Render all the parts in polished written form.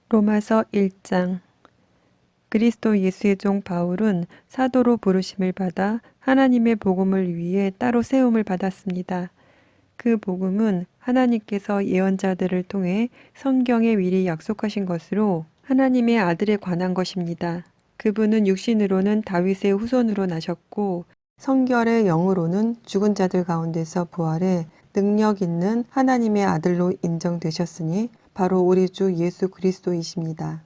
로마서 1장. 그리스도 예수의 종 바울은 사도로 부르심을 받아 하나님의 복음을 위해 따로 세움을 받았습니다. 그 복음은 하나님께서 예언자들을 통해 성경에 미리 약속하신 것으로 하나님의 아들에 관한 것입니다. 그분은 육신으로는 다윗의 후손으로 나셨고 성결의 영으로는 죽은 자들 가운데서 부활해 능력 있는 하나님의 아들로 인정되셨으니 바로 우리 주 예수 그리스도이십니다.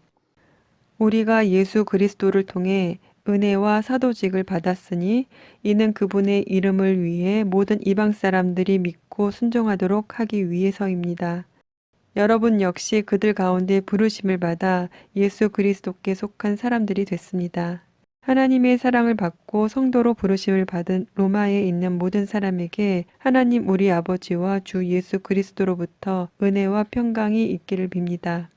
우리가 예수 그리스도를 통해 은혜와 사도직을 받았으니 이는 그분의 이름을 위해 모든 이방 사람들이 믿고 순종하도록 하기 위해서입니다. 여러분 역시 그들 가운데 부르심을 받아 예수 그리스도께 속한 사람들이 됐습니다. 하나님의 사랑을 받고 성도로 부르심을 받은 로마에 있는 모든 사람에게 하나님 우리 아버지와 주 예수 그리스도로부터 은혜와 평강이 있기를 빕니다.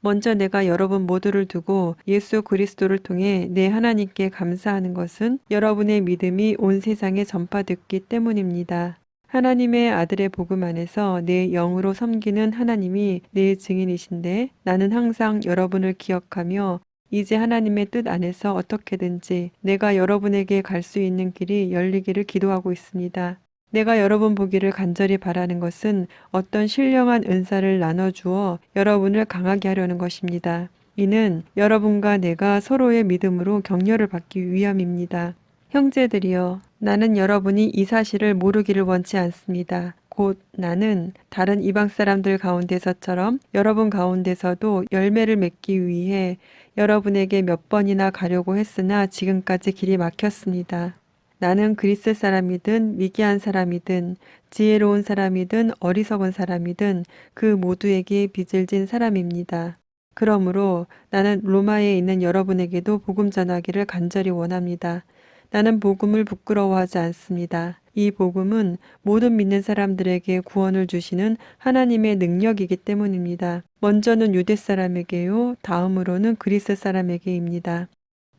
먼저 내가 여러분 모두를 두고 예수 그리스도를 통해 내 하나님께 감사하는 것은 여러분의 믿음이 온 세상에 전파됐기 때문입니다. 하나님의 아들의 복음 안에서 내 영으로 섬기는 하나님이 내 증인이신데 나는 항상 여러분을 기억하며 이제 하나님의 뜻 안에서 어떻게든지 내가 여러분에게 갈 수 있는 길이 열리기를 기도하고 있습니다. 내가 여러분 보기를 간절히 바라는 것은 어떤 신령한 은사를 나눠주어 여러분을 강하게 하려는 것입니다. 이는 여러분과 내가 서로의 믿음으로 격려를 받기 위함입니다. 형제들이여, 나는 여러분이 이 사실을 모르기를 원치 않습니다. 곧 나는 다른 이방 사람들 가운데서처럼 여러분 가운데서도 열매를 맺기 위해 여러분에게 몇 번이나 가려고 했으나 지금까지 길이 막혔습니다. 나는 그리스 사람이든 미개한 사람이든 지혜로운 사람이든 어리석은 사람이든 그 모두에게 빚을 진 사람입니다. 그러므로 나는 로마에 있는 여러분에게도 복음 전하기를 간절히 원합니다. 나는 복음을 부끄러워하지 않습니다. 이 복음은 모든 믿는 사람들에게 구원을 주시는 하나님의 능력이기 때문입니다. 먼저는 유대 사람에게요, 다음으로는 그리스 사람에게입니다.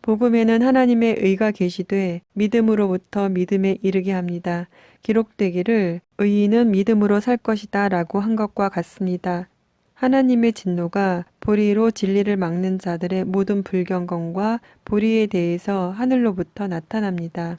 복음에는 하나님의 의가 계시되 믿음으로부터 믿음에 이르게 합니다. 기록되기를 의인은 믿음으로 살 것이다 라고 한 것과 같습니다. 하나님의 진노가 보리로 진리를 막는 자들의 모든 불경건과 보리에 대해서 하늘로부터 나타납니다.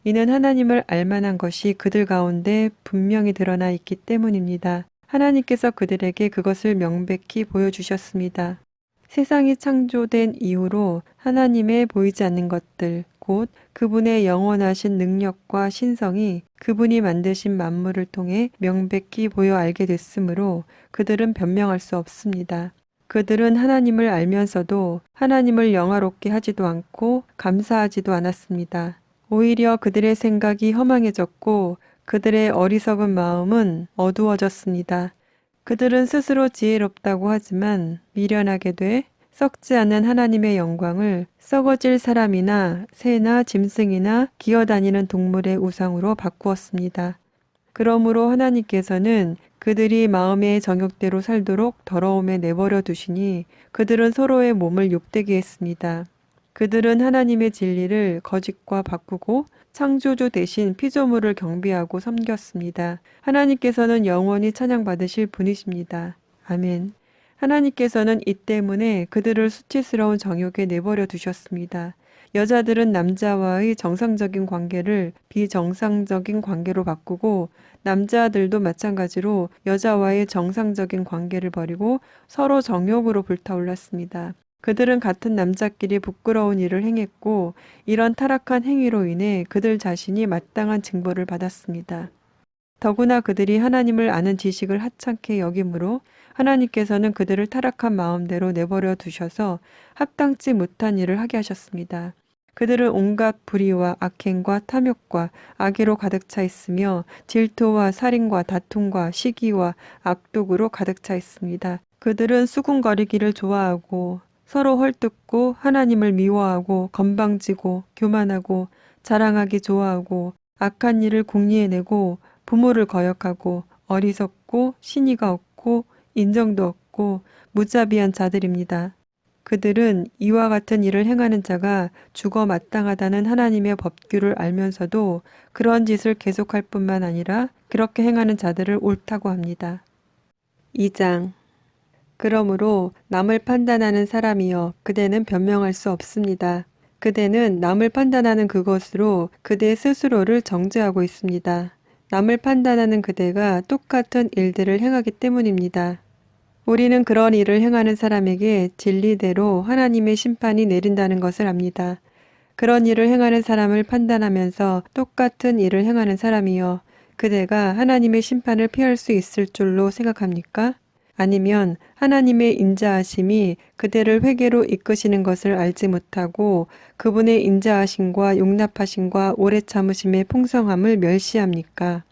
이는 하나님을 알만한 것이 그들 가운데 분명히 드러나 있기 때문입니다. 하나님께서 그들에게 그것을 명백히 보여주셨습니다. 세상이 창조된 이후로 하나님의 보이지 않는 것들, 곧 그분의 영원하신 능력과 신성이 그분이 만드신 만물을 통해 명백히 보여 알게 됐으므로 그들은 변명할 수 없습니다. 그들은 하나님을 알면서도 하나님을 영화롭게 하지도 않고 감사하지도 않았습니다. 오히려 그들의 생각이 허망해졌고 그들의 어리석은 마음은 어두워졌습니다. 그들은 스스로 지혜롭다고 하지만 미련하게 돼 썩지 않는 하나님의 영광을 썩어질 사람이나 새나 짐승이나 기어다니는 동물의 우상으로 바꾸었습니다. 그러므로 하나님께서는 그들이 마음의 정욕대로 살도록 더러움에 내버려 두시니 그들은 서로의 몸을 욕되게 했습니다. 그들은 하나님의 진리를 거짓과 바꾸고 창조주 대신 피조물을 경배하고 섬겼습니다. 하나님께서는 영원히 찬양받으실 분이십니다. 아멘. 하나님께서는 이 때문에 그들을 수치스러운 정욕에 내버려 두셨습니다. 여자들은 남자와의 정상적인 관계를 비정상적인 관계로 바꾸고 남자들도 마찬가지로 여자와의 정상적인 관계를 버리고 서로 정욕으로 불타올랐습니다. 그들은 같은 남자끼리 부끄러운 일을 행했고 이런 타락한 행위로 인해 그들 자신이 마땅한 징벌을 받았습니다. 더구나 그들이 하나님을 아는 지식을 하찮게 여기므로 하나님께서는 그들을 타락한 마음대로 내버려 두셔서 합당치 못한 일을 하게 하셨습니다. 그들은 온갖 불의와 악행과 탐욕과 악의로 가득 차 있으며 질투와 살인과 다툼과 시기와 악독으로 가득 차 있습니다. 그들은 수군거리기를 좋아하고 서로 헐뜯고 하나님을 미워하고 건방지고 교만하고 자랑하기 좋아하고 악한 일을 궁리해내고 부모를 거역하고 어리석고 신의가 없고 인정도 없고 무자비한 자들입니다. 그들은 이와 같은 일을 행하는 자가 죽어 마땅하다는 하나님의 법규를 알면서도 그런 짓을 계속할 뿐만 아니라 그렇게 행하는 자들을 옳다고 합니다. 2장. 그러므로 남을 판단하는 사람이여 그대는 변명할 수 없습니다. 그대는 남을 판단하는 그것으로 그대 스스로를 정죄하고 있습니다. 남을 판단하는 그대가 똑같은 일들을 행하기 때문입니다. 우리는 그런 일을 행하는 사람에게 진리대로 하나님의 심판이 내린다는 것을 압니다. 그런 일을 행하는 사람을 판단하면서 똑같은 일을 행하는 사람이여 그대가 하나님의 심판을 피할 수 있을 줄로 생각합니까? 아니면 하나님의 인자하심이 그대를 회개로 이끄시는 것을 알지 못하고 그분의 인자하심과 용납하심과 오래 참으심의 풍성함을 멸시합니까?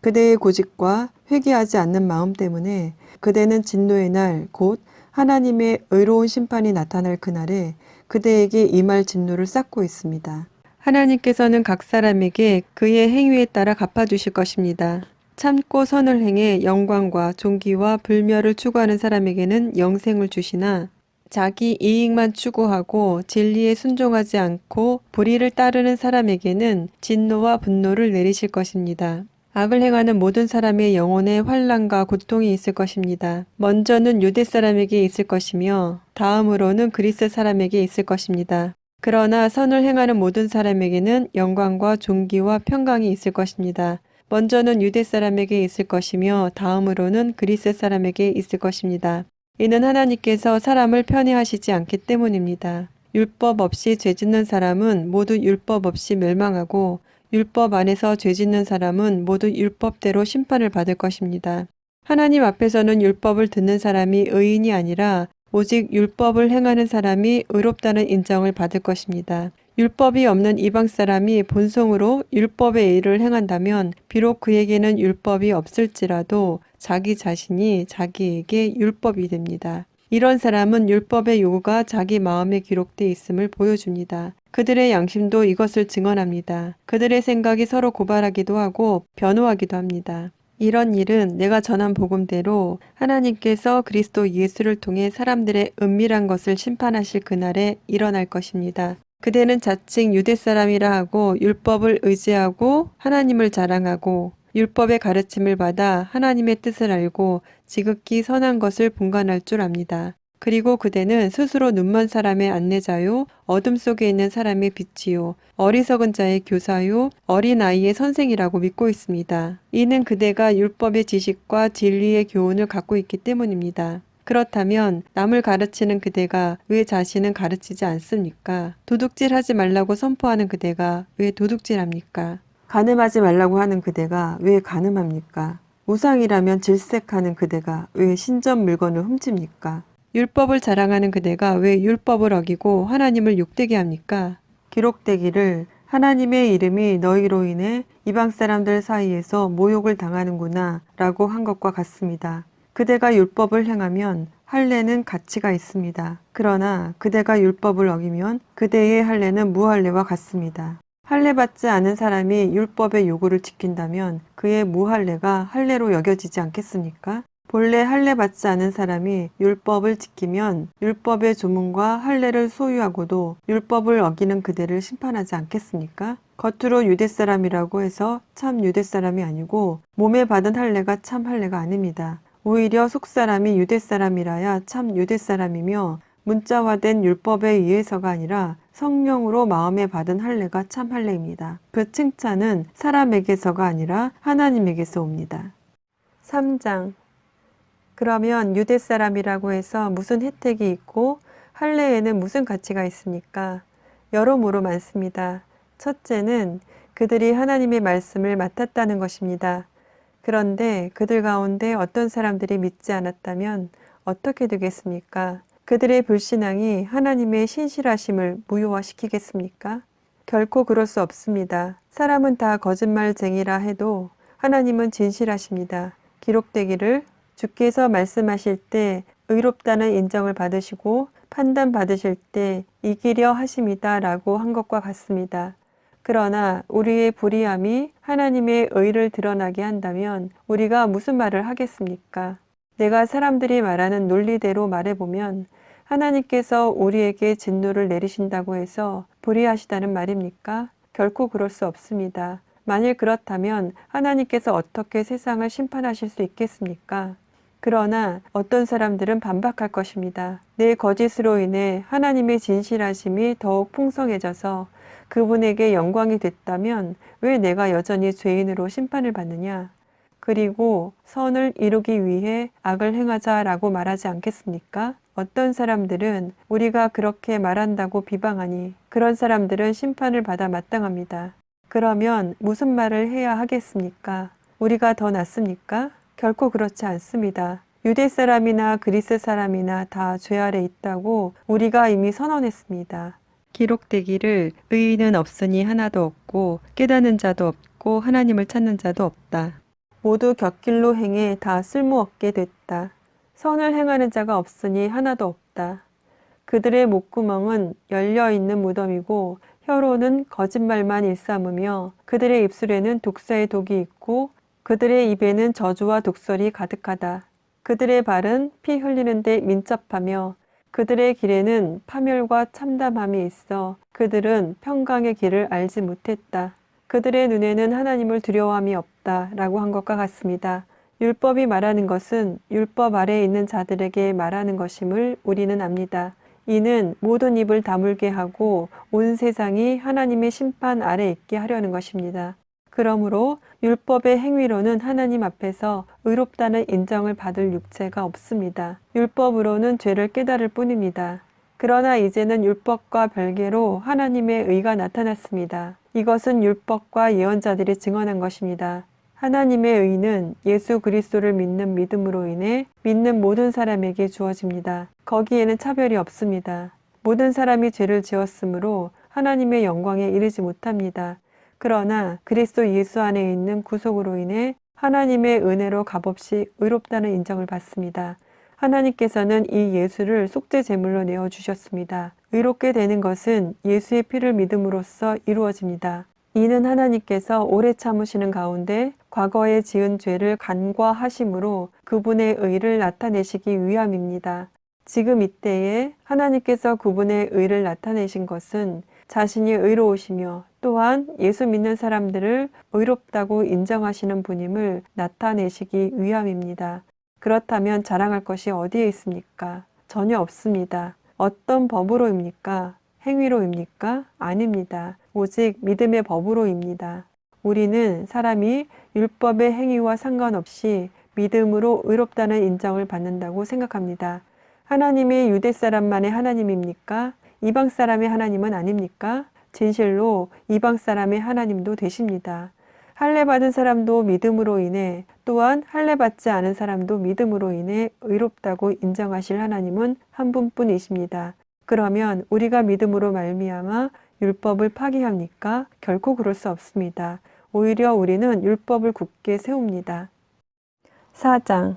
그대의 고집과 회개하지 않는 마음 때문에 그대는 진노의 날, 곧 하나님의 의로운 심판이 나타날 그날에 그대에게 임할 진노를 쌓고 있습니다. 하나님께서는 각 사람에게 그의 행위에 따라 갚아주실 것입니다. 참고 선을 행해 영광과 존귀와 불멸을 추구하는 사람에게는 영생을 주시나 자기 이익만 추구하고 진리에 순종하지 않고 불의를 따르는 사람에게는 진노와 분노를 내리실 것입니다. 악을 행하는 모든 사람의 영혼에 환난과 고통이 있을 것입니다. 먼저는 유대 사람에게 있을 것이며 다음으로는 그리스 사람에게 있을 것입니다. 그러나 선을 행하는 모든 사람에게는 영광과 존귀와 평강이 있을 것입니다. 먼저는 유대 사람에게 있을 것이며 다음으로는 그리스 사람에게 있을 것입니다. 이는 하나님께서 사람을 편애하시지 않기 때문입니다. 율법 없이 죄짓는 사람은 모두 율법 없이 멸망하고 율법 안에서 죄짓는 사람은 모두 율법대로 심판을 받을 것입니다. 하나님 앞에서는 율법을 듣는 사람이 의인이 아니라 오직 율법을 행하는 사람이 의롭다는 인정을 받을 것입니다. 율법이 없는 이방 사람이 본성으로 율법의 일을 행한다면 비록 그에게는 율법이 없을지라도 자기 자신이 자기에게 율법이 됩니다. 이런 사람은 율법의 요구가 자기 마음에 기록되어 있음을 보여줍니다. 그들의 양심도 이것을 증언합니다. 그들의 생각이 서로 고발하기도 하고 변호하기도 합니다. 이런 일은 내가 전한 복음대로 하나님께서 그리스도 예수를 통해 사람들의 은밀한 것을 심판하실 그날에 일어날 것입니다. 그대는 자칭 유대 사람이라 하고 율법을 의지하고 하나님을 자랑하고 율법의 가르침을 받아 하나님의 뜻을 알고 지극히 선한 것을 분간할 줄 압니다. 그리고 그대는 스스로 눈먼 사람의 안내자요, 어둠 속에 있는 사람의 빛이요, 어리석은 자의 교사요, 어린아이의 선생이라고 믿고 있습니다. 이는 그대가 율법의 지식과 진리의 교훈을 갖고 있기 때문입니다. 그렇다면 남을 가르치는 그대가 왜 자신은 가르치지 않습니까? 도둑질하지 말라고 선포하는 그대가 왜 도둑질합니까? 간음하지 말라고 하는 그대가 왜 간음합니까? 우상이라면 질색하는 그대가 왜 신전 물건을 훔칩니까? 율법을 자랑하는 그대가 왜 율법을 어기고 하나님을 욕되게 합니까? 기록되기를 하나님의 이름이 너희로 인해 이방 사람들 사이에서 모욕을 당하는구나 라고 한 것과 같습니다. 그대가 율법을 행하면 할례는 가치가 있습니다. 그러나 그대가 율법을 어기면 그대의 할례는 무할례와 같습니다. 할례 받지 않은 사람이 율법의 요구를 지킨다면 그의 무할례가 할례로 여겨지지 않겠습니까? 본래 할례 받지 않은 사람이 율법을 지키면 율법의 조문과 할례를 소유하고도 율법을 어기는 그대를 심판하지 않겠습니까? 겉으로 유대 사람이라고 해서 참 유대 사람이 아니고 몸에 받은 할례가 참 할례가 아닙니다. 오히려 속사람이 유대 사람이라야 참 유대 사람이며 문자화된 율법에 의해서가 아니라 성령으로 마음에 받은 할례가 참 할례입니다. 그 칭찬은 사람에게서가 아니라 하나님에게서 옵니다. 3장. 그러면 유대 사람이라고 해서 무슨 혜택이 있고 할례에는 무슨 가치가 있습니까? 여러모로 많습니다. 첫째는 그들이 하나님의 말씀을 맡았다는 것입니다. 그런데 그들 가운데 어떤 사람들이 믿지 않았다면 어떻게 되겠습니까? 그들의 불신앙이 하나님의 신실하심을 무효화시키겠습니까? 결코 그럴 수 없습니다. 사람은 다 거짓말쟁이라 해도 하나님은 진실하십니다. 기록되기를 주께서 말씀하실 때 의롭다는 인정을 받으시고 판단받으실 때 이기려 하심이다 라고 한 것과 같습니다. 그러나 우리의 불의함이 하나님의 의를 드러나게 한다면 우리가 무슨 말을 하겠습니까? 내가 사람들이 말하는 논리대로 말해보면 하나님께서 우리에게 진노를 내리신다고 해서 불의하시다는 말입니까? 결코 그럴 수 없습니다. 만일 그렇다면 하나님께서 어떻게 세상을 심판하실 수 있겠습니까? 그러나 어떤 사람들은 반박할 것입니다. 내 거짓으로 인해 하나님의 진실하심이 더욱 풍성해져서 그분에게 영광이 됐다면 왜 내가 여전히 죄인으로 심판을 받느냐? 그리고 선을 이루기 위해 악을 행하자라고 말하지 않겠습니까? 어떤 사람들은 우리가 그렇게 말한다고 비방하니 그런 사람들은 심판을 받아 마땅합니다. 그러면 무슨 말을 해야 하겠습니까? 우리가 더 낫습니까? 결코 그렇지 않습니다. 유대 사람이나 그리스 사람이나 다 죄 아래 있다고 우리가 이미 선언했습니다. 기록되기를 의인은 없으니 하나도 없고 깨닫는 자도 없고 하나님을 찾는 자도 없다. 모두 곁길로 행해 다 쓸모없게 됐다. 선을 행하는 자가 없으니 하나도 없다. 그들의 목구멍은 열려있는 무덤이고 혀로는 거짓말만 일삼으며 그들의 입술에는 독사의 독이 있고 그들의 입에는 저주와 독설이 가득하다. 그들의 발은 피 흘리는 데 민첩하며 그들의 길에는 파멸과 참담함이 있어 그들은 평강의 길을 알지 못했다. 그들의 눈에는 하나님을 두려워함이 없다 라고 한 것과 같습니다. 율법이 말하는 것은 율법 아래에 있는 자들에게 말하는 것임을 우리는 압니다. 이는 모든 입을 다물게 하고 온 세상이 하나님의 심판 아래 있게 하려는 것입니다. 그러므로 율법의 행위로는 하나님 앞에서 의롭다는 인정을 받을 육체가 없습니다. 율법으로는 죄를 깨달을 뿐입니다. 그러나 이제는 율법과 별개로 하나님의 의가 나타났습니다. 이것은 율법과 예언자들이 증언한 것입니다. 하나님의 의는 예수 그리스도를 믿는 믿음으로 인해 믿는 모든 사람에게 주어집니다. 거기에는 차별이 없습니다. 모든 사람이 죄를 지었으므로 하나님의 영광에 이르지 못합니다. 그러나 그리스도 예수 안에 있는 구속으로 인해 하나님의 은혜로 값없이 의롭다는 인정을 받습니다. 하나님께서는 이 예수를 속죄 제물로 내어주셨습니다. 의롭게 되는 것은 예수의 피를 믿음으로써 이루어집니다. 이는 하나님께서 오래 참으시는 가운데 과거에 지은 죄를 간과하심으로 그분의 의를 나타내시기 위함입니다. 지금 이때에 하나님께서 그분의 의를 나타내신 것은 자신이 의로우시며 또한 예수 믿는 사람들을 의롭다고 인정하시는 분임을 나타내시기 위함입니다. 그렇다면 자랑할 것이 어디에 있습니까? 전혀 없습니다. 어떤 법으로입니까? 행위로입니까? 아닙니다. 오직 믿음의 법으로입니다. 우리는 사람이 율법의 행위와 상관없이 믿음으로 의롭다는 인정을 받는다고 생각합니다. 하나님이 유대 사람만의 하나님입니까? 이방 사람의 하나님은 아닙니까? 진실로 이방 사람의 하나님도 되십니다. 할례 받은 사람도 믿음으로 인해 또한 할례 받지 않은 사람도 믿음으로 인해 의롭다고 인정하실 하나님은 한 분뿐이십니다. 그러면 우리가 믿음으로 말미암아 율법을 파기합니까? 결코 그럴 수 없습니다. 오히려 우리는 율법을 굳게 세웁니다. 4장.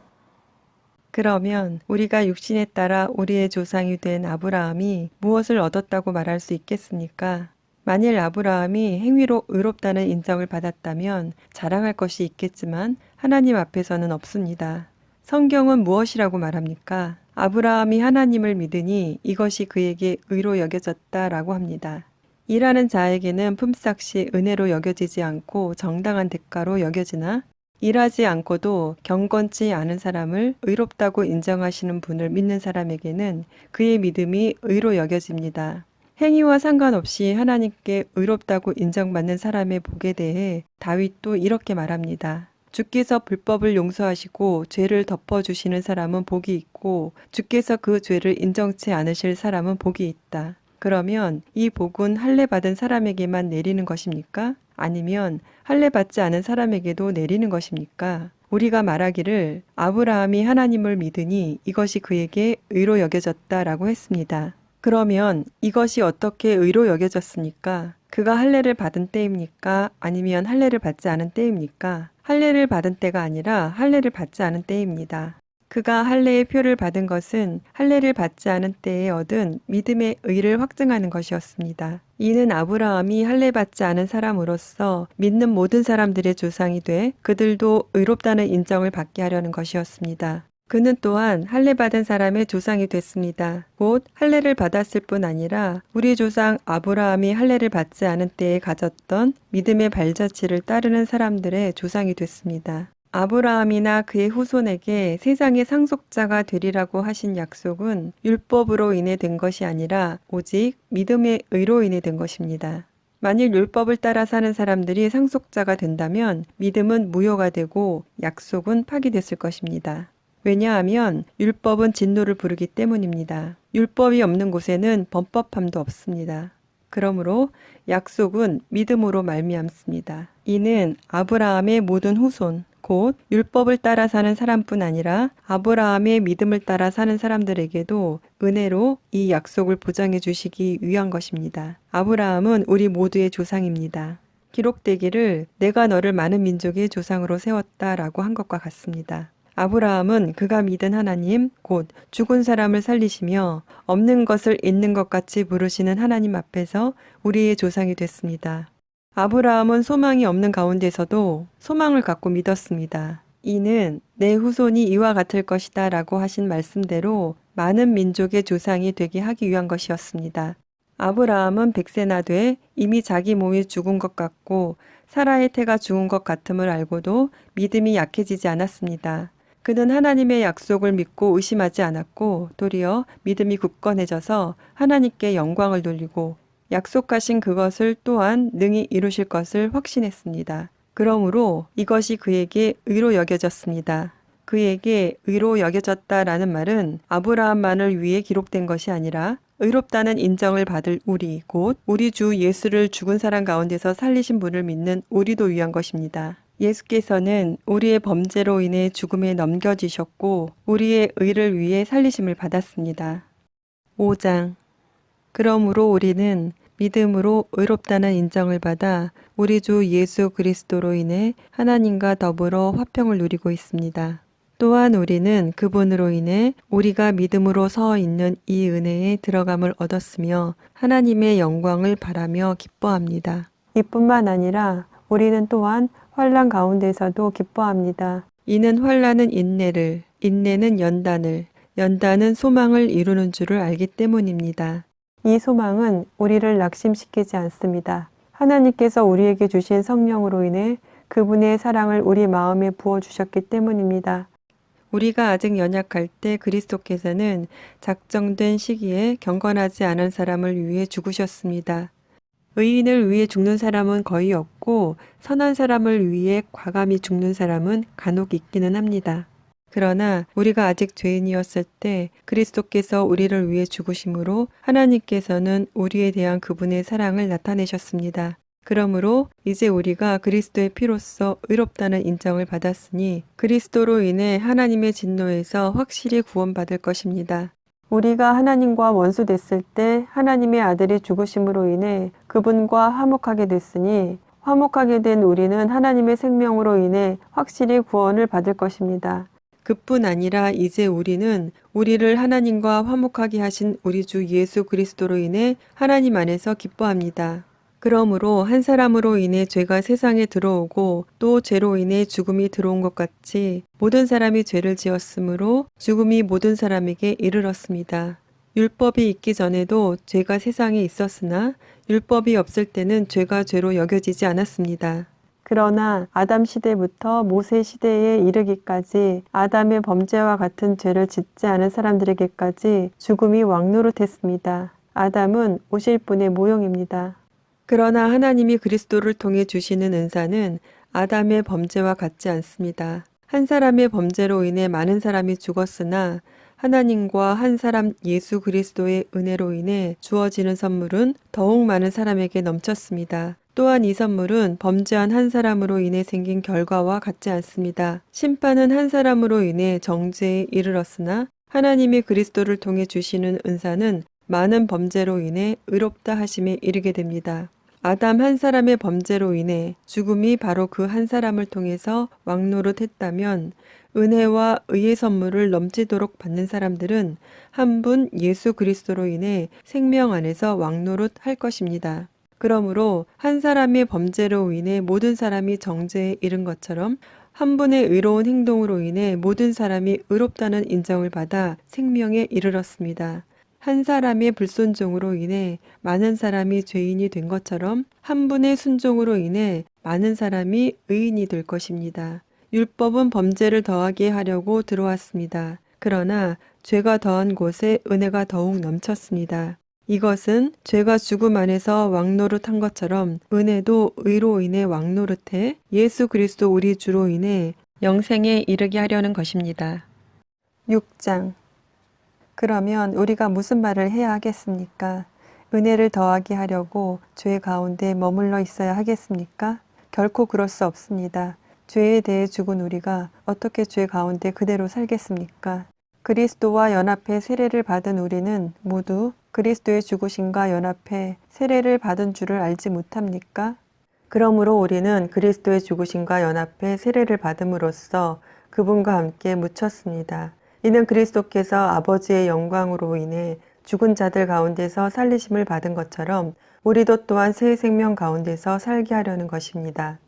그러면 우리가 육신에 따라 우리의 조상이 된 아브라함이 무엇을 얻었다고 말할 수 있겠습니까? 만일 아브라함이 행위로 의롭다는 인정을 받았다면 자랑할 것이 있겠지만 하나님 앞에서는 없습니다. 성경은 무엇이라고 말합니까? 아브라함이 하나님을 믿으니 이것이 그에게 의로 여겨졌다라고 합니다. 일하는 자에게는 품삯이 은혜로 여겨지지 않고 정당한 대가로 여겨지나 일하지 않고도 경건치 않은 사람을 의롭다고 인정하시는 분을 믿는 사람에게는 그의 믿음이 의로 여겨집니다. 행위와 상관없이 하나님께 의롭다고 인정받는 사람의 복에 대해 다윗도 이렇게 말합니다. 주께서 불법을 용서하시고 죄를 덮어주시는 사람은 복이 있고 주께서 그 죄를 인정치 않으실 사람은 복이 있다. 그러면 이 복은 할례 받은 사람에게만 내리는 것입니까? 아니면 할례 받지 않은 사람에게도 내리는 것입니까? 우리가 말하기를 아브라함이 하나님을 믿으니 이것이 그에게 의로 여겨졌다라고 했습니다. 그러면 이것이 어떻게 의로 여겨졌습니까? 그가 할례를 받은 때입니까? 아니면 할례를 받지 않은 때입니까? 할례를 받은 때가 아니라 할례를 받지 않은 때입니다. 그가 할례의 표를 받은 것은 할례를 받지 않은 때에 얻은 믿음의 의를 확증하는 것이었습니다. 이는 아브라함이 할례 받지 않은 사람으로서 믿는 모든 사람들의 조상이 돼 그들도 의롭다는 인정을 받게 하려는 것이었습니다. 그는 또한 할례 받은 사람의 조상이 됐습니다. 곧 할례를 받았을 뿐 아니라 우리 조상 아브라함이 할례를 받지 않은 때에 가졌던 믿음의 발자취를 따르는 사람들의 조상이 됐습니다. 아브라함이나 그의 후손에게 세상의 상속자가 되리라고 하신 약속은 율법으로 인해 된 것이 아니라 오직 믿음의 의로 인해 된 것입니다. 만일 율법을 따라 사는 사람들이 상속자가 된다면 믿음은 무효가 되고 약속은 파기됐을 것입니다. 왜냐하면 율법은 진노를 부르기 때문입니다. 율법이 없는 곳에는 범법함도 없습니다. 그러므로 약속은 믿음으로 말미암습니다. 이는 아브라함의 모든 후손, 곧 율법을 따라 사는 사람뿐 아니라 아브라함의 믿음을 따라 사는 사람들에게도 은혜로 이 약속을 보장해 주시기 위한 것입니다. 아브라함은 우리 모두의 조상입니다. 기록되기를 내가 너를 많은 민족의 조상으로 세웠다라고 한 것과 같습니다. 아브라함은 그가 믿은 하나님, 곧 죽은 사람을 살리시며 없는 것을 있는 것 같이 부르시는 하나님 앞에서 우리의 조상이 됐습니다. 아브라함은 소망이 없는 가운데서도 소망을 갖고 믿었습니다. 이는 내 후손이 이와 같을 것이다 라고 하신 말씀대로 많은 민족의 조상이 되게 하기 위한 것이었습니다. 아브라함은 100세나 돼 이미 자기 몸이 죽은 것 같고 사라의 태가 죽은 것 같음을 알고도 믿음이 약해지지 않았습니다. 그는 하나님의 약속을 믿고 의심하지 않았고 도리어 믿음이 굳건해져서 하나님께 영광을 돌리고 약속하신 그것을 또한 능히 이루실 것을 확신했습니다. 그러므로 이것이 그에게 의로 여겨졌습니다. 그에게 의로 여겨졌다라는 말은 아브라함만을 위해 기록된 것이 아니라 의롭다는 인정을 받을 우리, 곧 우리 주 예수를 죽은 사람 가운데서 살리신 분을 믿는 우리도 위한 것입니다. 예수께서는 우리의 범죄로 인해 죽음에 넘겨지셨고 우리의 의를 위해 살리심을 받았습니다. 5장. 그러므로 우리는 믿음으로 의롭다는 인정을 받아 우리 주 예수 그리스도로 인해 하나님과 더불어 화평을 누리고 있습니다. 또한 우리는 그분으로 인해 우리가 믿음으로 서 있는 이 은혜에 들어감을 얻었으며 하나님의 영광을 바라며 기뻐합니다. 이뿐만 아니라 우리는 또한 환난 가운데서도 기뻐합니다. 이는 환난은 인내를, 인내는 연단을, 연단은 소망을 이루는 줄을 알기 때문입니다. 이 소망은 우리를 낙심시키지 않습니다. 하나님께서 우리에게 주신 성령으로 인해 그분의 사랑을 우리 마음에 부어주셨기 때문입니다. 우리가 아직 연약할 때 그리스도께서는 작정된 시기에 경건하지 않은 사람을 위해 죽으셨습니다. 의인을 위해 죽는 사람은 거의 없고 선한 사람을 위해 과감히 죽는 사람은 간혹 있기는 합니다. 그러나 우리가 아직 죄인이었을 때 그리스도께서 우리를 위해 죽으심으로 하나님께서는 우리에 대한 그분의 사랑을 나타내셨습니다. 그러므로 이제 우리가 그리스도의 피로써 의롭다는 인정을 받았으니 그리스도로 인해 하나님의 진노에서 확실히 구원받을 것입니다. 우리가 하나님과 원수됐을 때 하나님의 아들이 죽으심으로 인해 그분과 화목하게 됐으니 화목하게 된 우리는 하나님의 생명으로 인해 확실히 구원을 받을 것입니다. 그뿐 아니라 이제 우리는 우리를 하나님과 화목하게 하신 우리 주 예수 그리스도로 인해 하나님 안에서 기뻐합니다. 그러므로 한 사람으로 인해 죄가 세상에 들어오고 또 죄로 인해 죽음이 들어온 것 같이 모든 사람이 죄를 지었으므로 죽음이 모든 사람에게 이르렀습니다. 율법이 있기 전에도 죄가 세상에 있었으나 율법이 없을 때는 죄가 죄로 여겨지지 않았습니다. 그러나 아담 시대부터 모세 시대에 이르기까지 아담의 범죄와 같은 죄를 짓지 않은 사람들에게까지 죽음이 왕노릇했습니다. 아담은 오실 분의 모형입니다. 그러나 하나님이 그리스도를 통해 주시는 은사는 아담의 범죄와 같지 않습니다. 한 사람의 범죄로 인해 많은 사람이 죽었으나 하나님과 한 사람 예수 그리스도의 은혜로 인해 주어지는 선물은 더욱 많은 사람에게 넘쳤습니다. 또한 이 선물은 범죄한 한 사람으로 인해 생긴 결과와 같지 않습니다. 심판은 한 사람으로 인해 정죄에 이르렀으나 하나님이 그리스도를 통해 주시는 은사는 많은 범죄로 인해 의롭다 하심에 이르게 됩니다. 아담 한 사람의 범죄로 인해 죽음이 바로 그 한 사람을 통해서 왕노릇했다면 은혜와 의의 선물을 넘치도록 받는 사람들은 한 분 예수 그리스도로 인해 생명 안에서 왕노릇 할 것입니다. 그러므로 한 사람의 범죄로 인해 모든 사람이 정죄에 이른 것처럼 한 분의 의로운 행동으로 인해 모든 사람이 의롭다는 인정을 받아 생명에 이르렀습니다. 한 사람의 불순종으로 인해 많은 사람이 죄인이 된 것처럼 한 분의 순종으로 인해 많은 사람이 의인이 될 것입니다. 율법은 범죄를 더하게 하려고 들어왔습니다. 그러나 죄가 더한 곳에 은혜가 더욱 넘쳤습니다. 이것은 죄가 죽음 안에서 왕노릇한 것처럼 은혜도 의로 인해 왕노릇해 예수 그리스도 우리 주로 인해 영생에 이르게 하려는 것입니다. 6장. 그러면 우리가 무슨 말을 해야 하겠습니까? 은혜를 더하게 하려고 죄 가운데 머물러 있어야 하겠습니까? 결코 그럴 수 없습니다. 죄에 대해 죽은 우리가 어떻게 죄 가운데 그대로 살겠습니까? 그리스도와 연합해 세례를 받은 우리는 모두 그리스도의 죽으심과 연합해 세례를 받은 줄을 알지 못합니까? 그러므로 우리는 그리스도의 죽으심과 연합해 세례를 받음으로써 그분과 함께 묻혔습니다. 이는 그리스도께서 아버지의 영광으로 인해 죽은 자들 가운데서 살리심을 받은 것처럼 우리도 또한 새 생명 가운데서 살게 하려는 것입니다.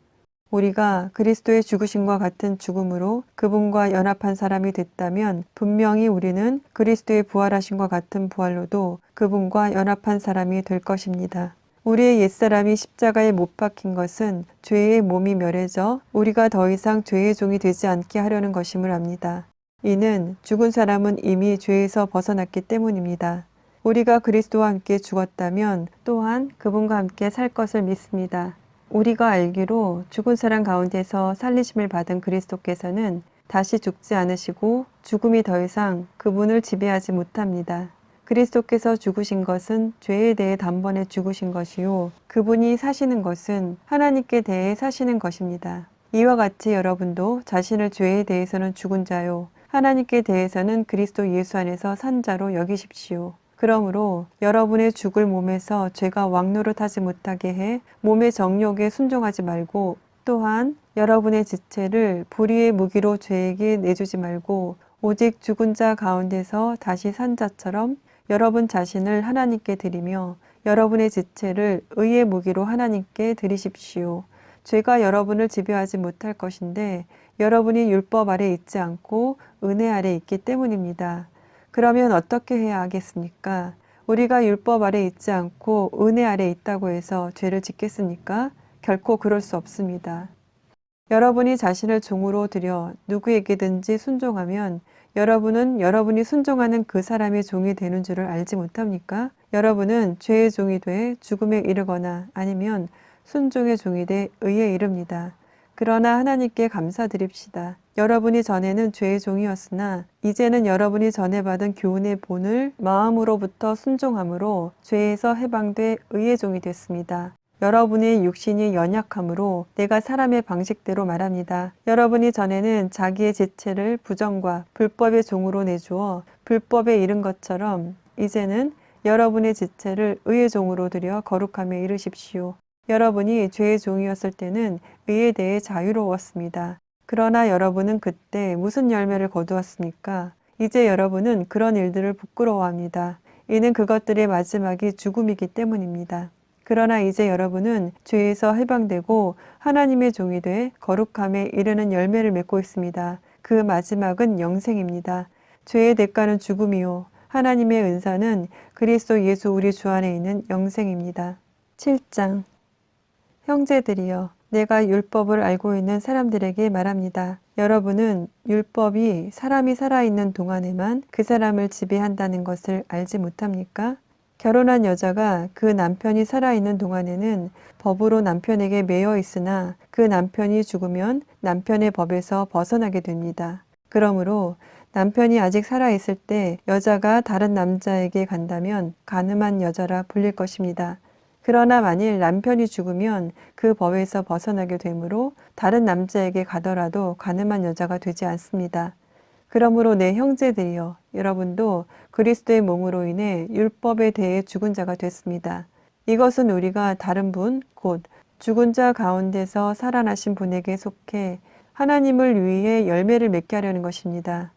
우리가 그리스도의 죽으심과 같은 죽음으로 그분과 연합한 사람이 됐다면 분명히 우리는 그리스도의 부활하심과 같은 부활로도 그분과 연합한 사람이 될 것입니다. 우리의 옛사람이 십자가에 못 박힌 것은 죄의 몸이 멸해져 우리가 더 이상 죄의 종이 되지 않게 하려는 것임을 압니다. 이는 죽은 사람은 이미 죄에서 벗어났기 때문입니다. 우리가 그리스도와 함께 죽었다면 또한 그분과 함께 살 것을 믿습니다. 우리가 알기로 죽은 사람 가운데서 살리심을 받은 그리스도께서는 다시 죽지 않으시고 죽음이 더 이상 그분을 지배하지 못합니다. 그리스도께서 죽으신 것은 죄에 대해 단번에 죽으신 것이요. 그분이 사시는 것은 하나님께 대해 사시는 것입니다. 이와 같이 여러분도 자신을 죄에 대해서는 죽은 자요. 하나님께 대해서는 그리스도 예수 안에서 산 자로 여기십시오. 그러므로 여러분의 죽을 몸에서 죄가 왕노릇하지 못하게 해 몸의 정욕에 순종하지 말고 또한 여러분의 지체를 불의의 무기로 죄에게 내주지 말고 오직 죽은 자 가운데서 다시 산 자처럼 여러분 자신을 하나님께 드리며 여러분의 지체를 의의 무기로 하나님께 드리십시오. 죄가 여러분을 지배하지 못할 것인데 여러분이 율법 아래 있지 않고 은혜 아래 있기 때문입니다. 그러면 어떻게 해야 하겠습니까? 우리가 율법 아래 있지 않고 은혜 아래 있다고 해서 죄를 짓겠습니까? 결코 그럴 수 없습니다. 여러분이 자신을 종으로 들여 누구에게든지 순종하면 여러분은 여러분이 순종하는 그 사람의 종이 되는 줄을 알지 못합니까? 여러분은 죄의 종이 돼 죽음에 이르거나 아니면 순종의 종이 돼 의에 이릅니다. 그러나 하나님께 감사드립시다. 여러분이 전에는 죄의 종이었으나 이제는 여러분이 전에 받은 교훈의 본을 마음으로부터 순종함으로 죄에서 해방돼 의의 종이 됐습니다. 여러분의 육신이 연약함으로 내가 사람의 방식대로 말합니다. 여러분이 전에는 자기의 지체를 부정과 불법의 종으로 내주어 불법에 이른 것처럼 이제는 여러분의 지체를 의의 종으로 들여 거룩함에 이르십시오. 여러분이 죄의 종이었을 때는 의에 대해 자유로웠습니다. 그러나 여러분은 그때 무슨 열매를 거두었습니까? 이제 여러분은 그런 일들을 부끄러워합니다. 이는 그것들의 마지막이 죽음이기 때문입니다. 그러나 이제 여러분은 죄에서 해방되고 하나님의 종이 돼 거룩함에 이르는 열매를 맺고 있습니다. 그 마지막은 영생입니다. 죄의 대가는 죽음이요. 하나님의 은사는 그리스도 예수 우리 주 안에 있는 영생입니다. 7장. 형제들이여, 내가 율법을 알고 있는 사람들에게 말합니다. 여러분은 율법이 사람이 살아있는 동안에만 그 사람을 지배한다는 것을 알지 못합니까? 결혼한 여자가 그 남편이 살아있는 동안에는 법으로 남편에게 매여 있으나 그 남편이 죽으면 남편의 법에서 벗어나게 됩니다. 그러므로 남편이 아직 살아있을 때 여자가 다른 남자에게 간다면 간음한 여자라 불릴 것입니다. 그러나 만일 남편이 죽으면 그 법에서 벗어나게 되므로 다른 남자에게 가더라도 간음한 여자가 되지 않습니다. 그러므로 내 형제들이여, 여러분도 그리스도의 몸으로 인해 율법에 대해 죽은 자가 됐습니다. 이것은 우리가 다른 분, 곧 죽은 자 가운데서 살아나신 분에게 속해 하나님을 위해 열매를 맺게 하려는 것입니다.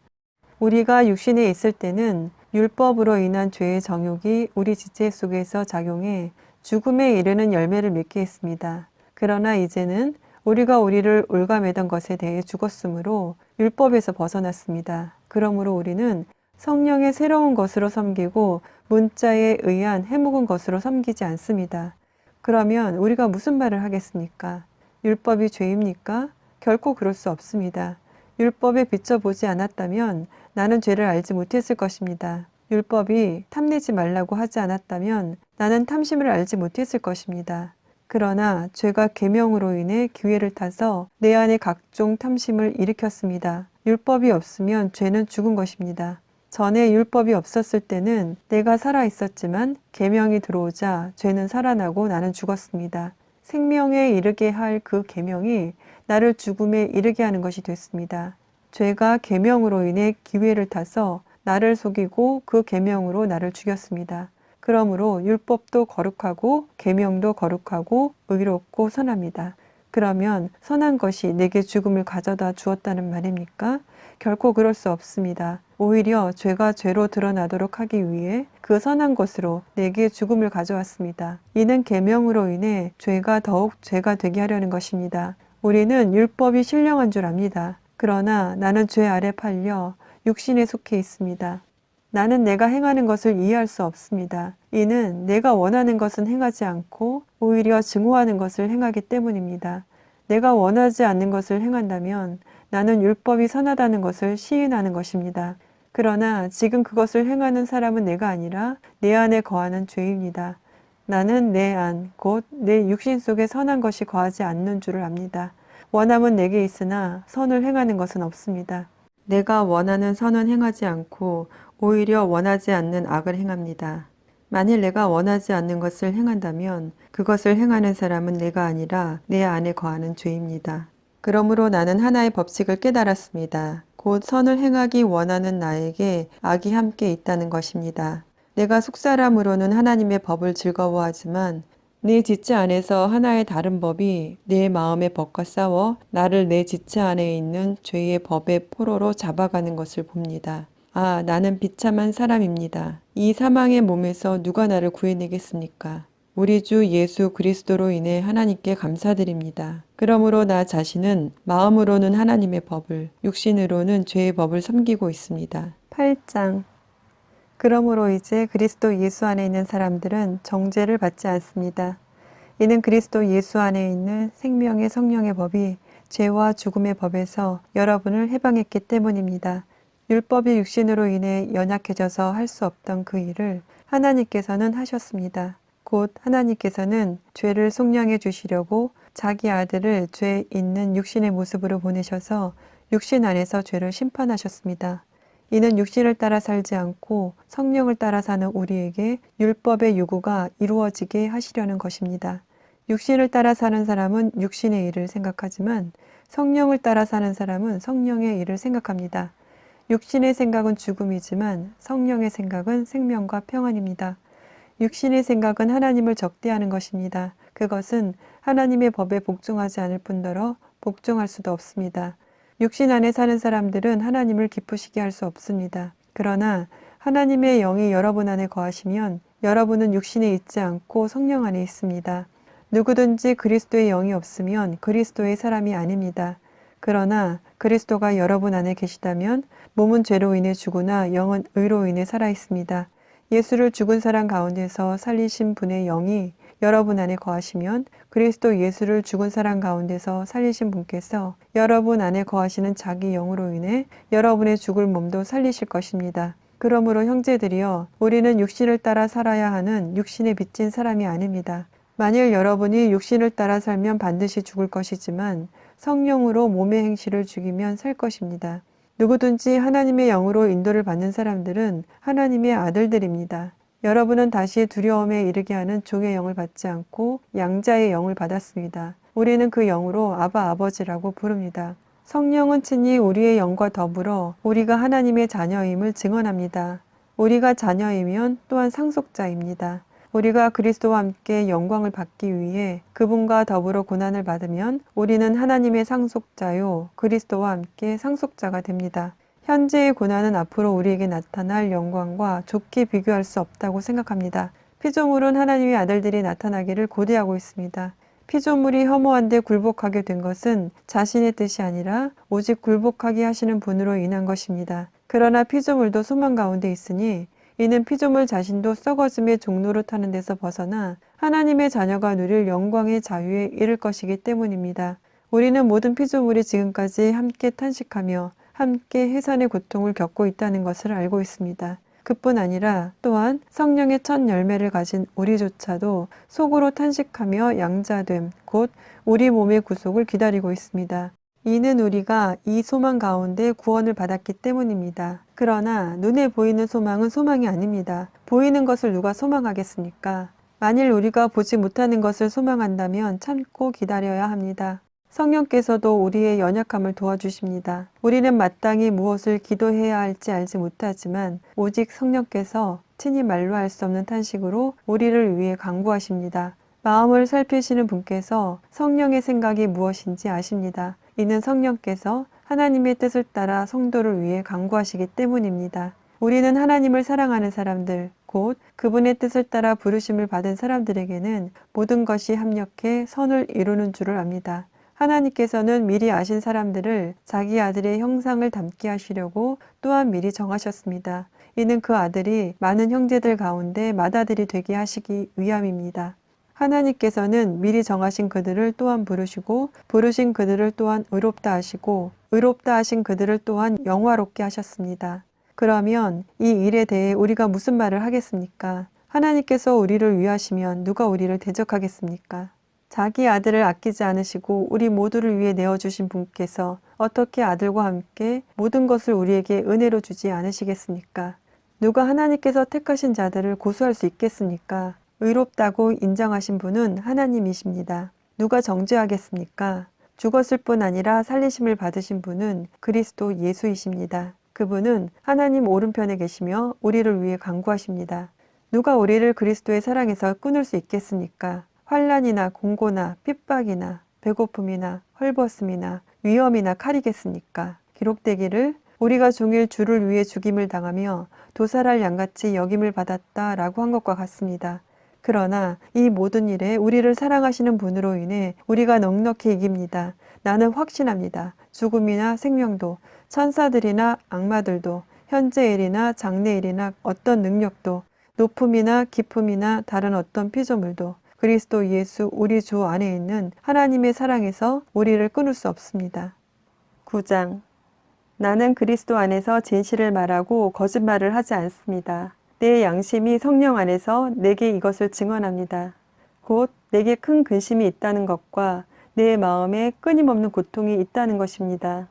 우리가 육신에 있을 때는 율법으로 인한 죄의 정욕이 우리 지체 속에서 작용해 죽음에 이르는 열매를 맺게 했습니다. 그러나 이제는 우리가 우리를 올가매던 것에 대해 죽었으므로 율법에서 벗어났습니다. 그러므로 우리는 성령의 새로운 것으로 섬기고 문자에 의한 해묵은 것으로 섬기지 않습니다. 그러면 우리가 무슨 말을 하겠습니까? 율법이 죄입니까? 결코 그럴 수 없습니다. 율법에 비춰보지 않았다면 나는 죄를 알지 못했을 것입니다. 율법이 탐내지 말라고 하지 않았다면 나는 탐심을 알지 못했을 것입니다. 그러나 죄가 계명으로 인해 기회를 타서 내 안에 각종 탐심을 일으켰습니다. 율법이 없으면 죄는 죽은 것입니다. 전에 율법이 없었을 때는 내가 살아 있었지만 계명이 들어오자 죄는 살아나고 나는 죽었습니다. 생명에 이르게 할 그 계명이 나를 죽음에 이르게 하는 것이 됐습니다. 죄가 계명으로 인해 기회를 타서 나를 속이고 그 계명으로 나를 죽였습니다. 그러므로 율법도 거룩하고 계명도 거룩하고 의롭고 선합니다. 그러면 선한 것이 내게 죽음을 가져다 주었다는 말입니까? 결코 그럴 수 없습니다. 오히려 죄가 죄로 드러나도록 하기 위해 그 선한 것으로 내게 죽음을 가져왔습니다. 이는 계명으로 인해 죄가 더욱 죄가 되게 하려는 것입니다. 우리는 율법이 신령한 줄 압니다. 그러나 나는 죄 아래 팔려 육신에 속해 있습니다. 나는 내가 행하는 것을 이해할 수 없습니다. 이는 내가 원하는 것은 행하지 않고 오히려 증오하는 것을 행하기 때문입니다. 내가 원하지 않는 것을 행한다면 나는 율법이 선하다는 것을 시인하는 것입니다. 그러나 지금 그것을 행하는 사람은 내가 아니라 내 안에 거하는 죄입니다. 나는 내 안, 곧 내 육신 속에 선한 것이 거하지 않는 줄을 압니다. 원함은 내게 있으나 선을 행하는 것은 없습니다. 내가 원하는 선은 행하지 않고 오히려 원하지 않는 악을 행합니다. 만일 내가 원하지 않는 것을 행한다면 그것을 행하는 사람은 내가 아니라 내 안에 거하는 죄입니다. 그러므로 나는 하나의 법칙을 깨달았습니다. 곧 선을 행하기 원하는 나에게 악이 함께 있다는 것입니다. 내가 속사람으로는 하나님의 법을 즐거워하지만 내 지체 안에서 하나의 다른 법이 내 마음의 법과 싸워 나를 내 지체 안에 있는 죄의 법의 포로로 잡아가는 것을 봅니다. 아, 나는 비참한 사람입니다. 이 사망의 몸에서 누가 나를 구해내겠습니까? 우리 주 예수 그리스도로 인해 하나님께 감사드립니다. 그러므로 나 자신은 마음으로는 하나님의 법을, 육신으로는 죄의 법을 섬기고 있습니다. 8장. 그러므로 이제 그리스도 예수 안에 있는 사람들은 정죄를 받지 않습니다. 이는 그리스도 예수 안에 있는 생명의 성령의 법이 죄와 죽음의 법에서 여러분을 해방했기 때문입니다. 율법이 육신으로 인해 연약해져서 할 수 없던 그 일을 하나님께서는 하셨습니다. 곧 하나님께서는 죄를 속량해 주시려고 자기 아들을 죄 있는 육신의 모습으로 보내셔서 육신 안에서 죄를 심판하셨습니다. 이는 육신을 따라 살지 않고 성령을 따라 사는 우리에게 율법의 요구가 이루어지게 하시려는 것입니다. 육신을 따라 사는 사람은 육신의 일을 생각하지만 성령을 따라 사는 사람은 성령의 일을 생각합니다. 육신의 생각은 죽음이지만 성령의 생각은 생명과 평안입니다. 육신의 생각은 하나님을 적대하는 것입니다. 그것은 하나님의 법에 복종하지 않을 뿐더러 복종할 수도 없습니다. 육신 안에 사는 사람들은 하나님을 기쁘시게 할 수 없습니다. 그러나 하나님의 영이 여러분 안에 거하시면 여러분은 육신에 있지 않고 성령 안에 있습니다. 누구든지 그리스도의 영이 없으면 그리스도의 사람이 아닙니다. 그러나 그리스도가 여러분 안에 계시다면 몸은 죄로 인해 죽으나 영은 의로 인해 살아 있습니다. 예수를 죽은 사람 가운데서 살리신 분의 영이 여러분 안에 거하시면 그리스도 예수를 죽은 사람 가운데서 살리신 분께서 여러분 안에 거하시는 자기 영으로 인해 여러분의 죽을 몸도 살리실 것입니다. 그러므로 형제들이여, 우리는 육신을 따라 살아야 하는 육신에 빚진 사람이 아닙니다. 만일 여러분이 육신을 따라 살면 반드시 죽을 것이지만 성령으로 몸의 행실을 죽이면 살 것입니다. 누구든지 하나님의 영으로 인도를 받는 사람들은 하나님의 아들들입니다. 여러분은 다시 두려움에 이르게 하는 종의 영을 받지 않고 양자의 영을 받았습니다. 우리는 그 영으로 아바 아버지라고 부릅니다. 성령은 친히 우리의 영과 더불어 우리가 하나님의 자녀임을 증언합니다. 우리가 자녀이면 또한 상속자입니다. 우리가 그리스도와 함께 영광을 받기 위해 그분과 더불어 고난을 받으면 우리는 하나님의 상속자요 그리스도와 함께 상속자가 됩니다. 현재의 고난은 앞으로 우리에게 나타날 영광과 좋게 비교할 수 없다고 생각합니다. 피조물은 하나님의 아들들이 나타나기를 고대하고 있습니다. 피조물이 허무한데 굴복하게 된 것은 자신의 뜻이 아니라 오직 굴복하게 하시는 분으로 인한 것입니다. 그러나 피조물도 소망 가운데 있으니 이는 피조물 자신도 썩어짐의 종로를 타는 데서 벗어나 하나님의 자녀가 누릴 영광의 자유에 이를 것이기 때문입니다. 우리는 모든 피조물이 지금까지 함께 탄식하며 함께 해산의 고통을 겪고 있다는 것을 알고 있습니다. 그뿐 아니라 또한 성령의 첫 열매를 가진 우리조차도 속으로 탄식하며 양자됨, 곧 우리 몸의 구속을 기다리고 있습니다. 이는 우리가 이 소망 가운데 구원을 받았기 때문입니다. 그러나 눈에 보이는 소망은 소망이 아닙니다. 보이는 것을 누가 소망하겠습니까? 만일 우리가 보지 못하는 것을 소망한다면 참고 기다려야 합니다. 성령께서도 우리의 연약함을 도와주십니다. 우리는 마땅히 무엇을 기도해야 할지 알지 못하지만 오직 성령께서 친히 말로 할 수 없는 탄식으로 우리를 위해 간구하십니다. 마음을 살피시는 분께서 성령의 생각이 무엇인지 아십니다. 이는 성령께서 하나님의 뜻을 따라 성도를 위해 간구하시기 때문입니다. 우리는 하나님을 사랑하는 사람들, 곧 그분의 뜻을 따라 부르심을 받은 사람들에게는 모든 것이 합력해 선을 이루는 줄을 압니다. 하나님께서는 미리 아신 사람들을 자기 아들의 형상을 닮게 하시려고 또한 미리 정하셨습니다. 이는 그 아들이 많은 형제들 가운데 맏아들이 되게 하시기 위함입니다. 하나님께서는 미리 정하신 그들을 또한 부르시고 부르신 그들을 또한 의롭다 하시고 의롭다 하신 그들을 또한 영화롭게 하셨습니다. 그러면 이 일에 대해 우리가 무슨 말을 하겠습니까? 하나님께서 우리를 위하시면 누가 우리를 대적하겠습니까? 자기 아들을 아끼지 않으시고 우리 모두를 위해 내어주신 분께서 어떻게 아들과 함께 모든 것을 우리에게 은혜로 주지 않으시겠습니까? 누가 하나님께서 택하신 자들을 고소할 수 있겠습니까? 의롭다고 인정하신 분은 하나님이십니다. 누가 정죄하겠습니까? 죽었을 뿐 아니라 살리심을 받으신 분은 그리스도 예수이십니다. 그분은 하나님 오른편에 계시며 우리를 위해 간구하십니다. 누가 우리를 그리스도의 사랑에서 끊을 수 있겠습니까? 환난이나 공고나 핍박이나 배고픔이나 헐벗음이나 위험이나 칼이겠습니까? 기록되기를 우리가 종일 주를 위해 죽임을 당하며 도살할 양같이 여김을 받았다라고 한 것과 같습니다. 그러나 이 모든 일에 우리를 사랑하시는 분으로 인해 우리가 넉넉히 이깁니다. 나는 확신합니다. 죽음이나 생명도, 천사들이나 악마들도, 현재 일이나 장래 일이나 어떤 능력도, 높음이나 깊음이나 다른 어떤 피조물도 그리스도 예수 우리 주 안에 있는 하나님의 사랑에서 우리를 끊을 수 없습니다. 9장. 나는 그리스도 안에서 진실을 말하고 거짓말을 하지 않습니다. 내 양심이 성령 안에서 내게 이것을 증언합니다. 곧 내게 큰 근심이 있다는 것과 내 마음에 끊임없는 고통이 있다는 것입니다.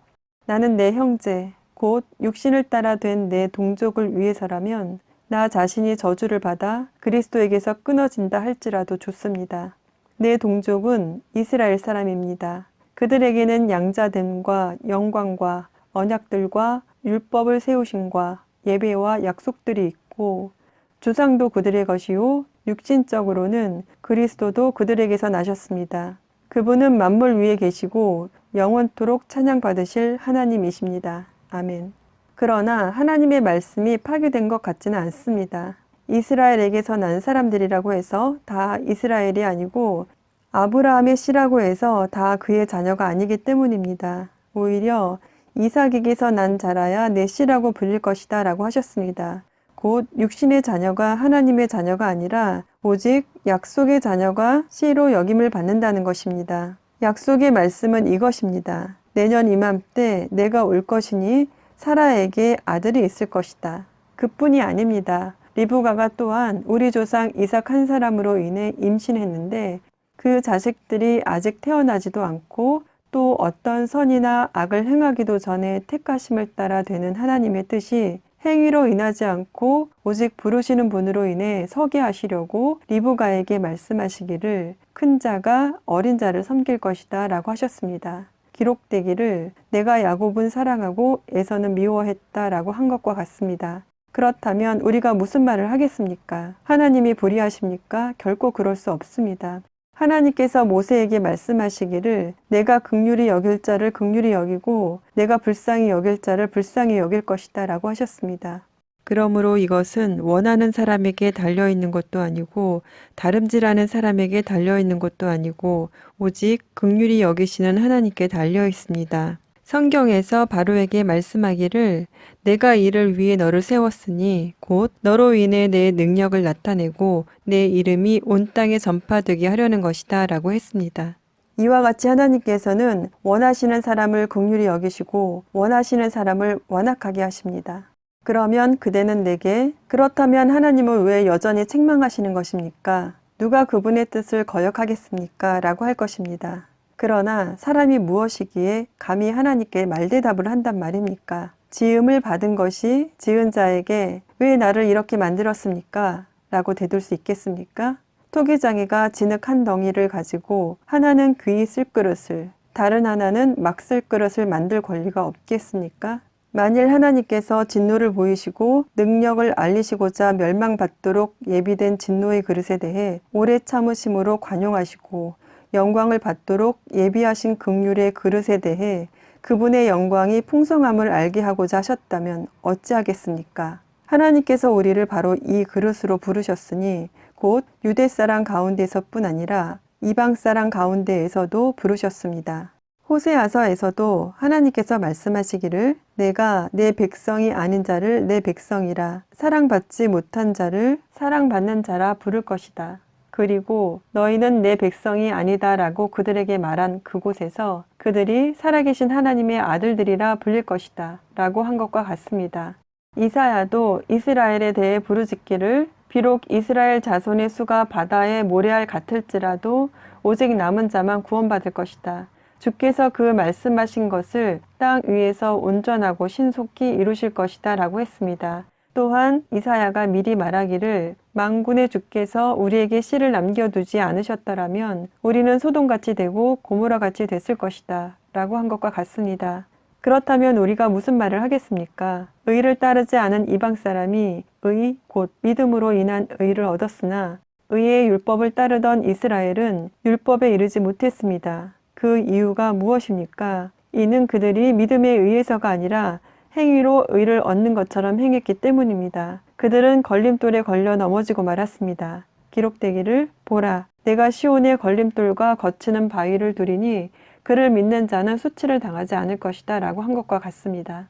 나는 내 형제, 곧 육신을 따라 된 내 동족을 위해서라면 나 자신이 저주를 받아 그리스도에게서 끊어진다 할지라도 좋습니다. 내 동족은 이스라엘 사람입니다. 그들에게는 양자됨과 영광과 언약들과 율법을 세우심과 예배와 약속들이 있고 주상도 그들의 것이요 육신적으로는 그리스도도 그들에게서 나셨습니다. 그분은 만물 위에 계시고 영원토록 찬양받으실 하나님이십니다. 아멘. 그러나 하나님의 말씀이 파괴된 것 같지는 않습니다. 이스라엘에게서 난 사람들이라고 해서 다 이스라엘이 아니고 아브라함의 씨라고 해서 다 그의 자녀가 아니기 때문입니다. 오히려 이삭에게서 난 자라야 내 씨라고 불릴 것이다 라고 하셨습니다. 곧 육신의 자녀가 하나님의 자녀가 아니라 오직 약속의 자녀가 씨로 여김을 받는다는 것입니다. 약속의 말씀은 이것입니다. 내년 이맘때 내가 올 것이니 사라에게 아들이 있을 것이다. 그뿐이 아닙니다. 리브가가 또한 우리 조상 이삭 한 사람으로 인해 임신했는데 그 자식들이 아직 태어나지도 않고 또 어떤 선이나 악을 행하기도 전에 택하심을 따라 되는 하나님의 뜻이 행위로 인하지 않고 오직 부르시는 분으로 인해 서게 하시려고 리브가에게 말씀하시기를 큰 자가 어린 자를 섬길 것이다 라고 하셨습니다. 기록되기를 내가 야곱은 사랑하고 에서는 미워했다 라고 한 것과 같습니다. 그렇다면 우리가 무슨 말을 하겠습니까? 하나님이 불의하십니까? 결코 그럴 수 없습니다. 하나님께서 모세에게 말씀하시기를 내가 긍휼히 여길 자를 긍휼히 여기고 내가 불쌍히 여길 자를 불쌍히 여길 것이다 라고 하셨습니다. 그러므로 이것은 원하는 사람에게 달려있는 것도 아니고 다름질하는 사람에게 달려있는 것도 아니고 오직 긍휼히 여기시는 하나님께 달려있습니다. 성경에서 바로에게 말씀하기를 내가 이를 위해 너를 세웠으니 곧 너로 인해 내 능력을 나타내고 내 이름이 온 땅에 전파되게 하려는 것이다 라고 했습니다. 이와 같이 하나님께서는 원하시는 사람을 긍휼히 여기시고 원하시는 사람을 완악하게 하십니다. 그러면 그대는 내게 그렇다면 하나님은 왜 여전히 책망하시는 것입니까? 누가 그분의 뜻을 거역하겠습니까? 라고 할 것입니다. 그러나 사람이 무엇이기에 감히 하나님께 말대답을 한단 말입니까? 지음을 받은 것이 지은 자에게 왜 나를 이렇게 만들었습니까? 라고 대들 수 있겠습니까? 토기장이가 진흙 한 덩이를 가지고 하나는 귀히 쓸 그릇을, 다른 하나는 막 쓸 그릇을 만들 권리가 없겠습니까? 만일 하나님께서 진노를 보이시고 능력을 알리시고자 멸망받도록 예비된 진노의 그릇에 대해 오래 참으심으로 관용하시고 영광을 받도록 예비하신 긍휼의 그릇에 대해 그분의 영광이 풍성함을 알게 하고자 하셨다면 어찌하겠습니까? 하나님께서 우리를 바로 이 그릇으로 부르셨으니 곧 유대 사람 가운데서뿐 아니라 이방 사람 가운데에서도 부르셨습니다. 호세아서에서도 하나님께서 말씀하시기를 내가 내 백성이 아닌 자를 내 백성이라 사랑받지 못한 자를 사랑받는 자라 부를 것이다. 그리고 너희는 내 백성이 아니다 라고 그들에게 말한 그곳에서 그들이 살아계신 하나님의 아들들이라 불릴 것이다 라고 한 것과 같습니다. 이사야도 이스라엘에 대해 부르짖기를 비록 이스라엘 자손의 수가 바다의 모래알 같을지라도 오직 남은 자만 구원받을 것이다. 주께서 그 말씀하신 것을 땅 위에서 온전하고 신속히 이루실 것이다 라고 했습니다. 또한 이사야가 미리 말하기를 만군의 주께서 우리에게 씨를 남겨두지 않으셨더라면 우리는 소돔같이 되고 고모라같이 됐을 것이다 라고 한 것과 같습니다. 그렇다면 우리가 무슨 말을 하겠습니까? 의를 따르지 않은 이방 사람이 의, 곧 믿음으로 인한 의를 얻었으나 의의 율법을 따르던 이스라엘은 율법에 이르지 못했습니다. 그 이유가 무엇입니까? 이는 그들이 믿음에 의해서가 아니라 행위로 의를 얻는 것처럼 행했기 때문입니다. 그들은 걸림돌에 걸려 넘어지고 말았습니다. 기록되기를 보라, 내가 시온의 걸림돌과 거치는 바위를 두리니 그를 믿는 자는 수치를 당하지 않을 것이다 라고 한 것과 같습니다.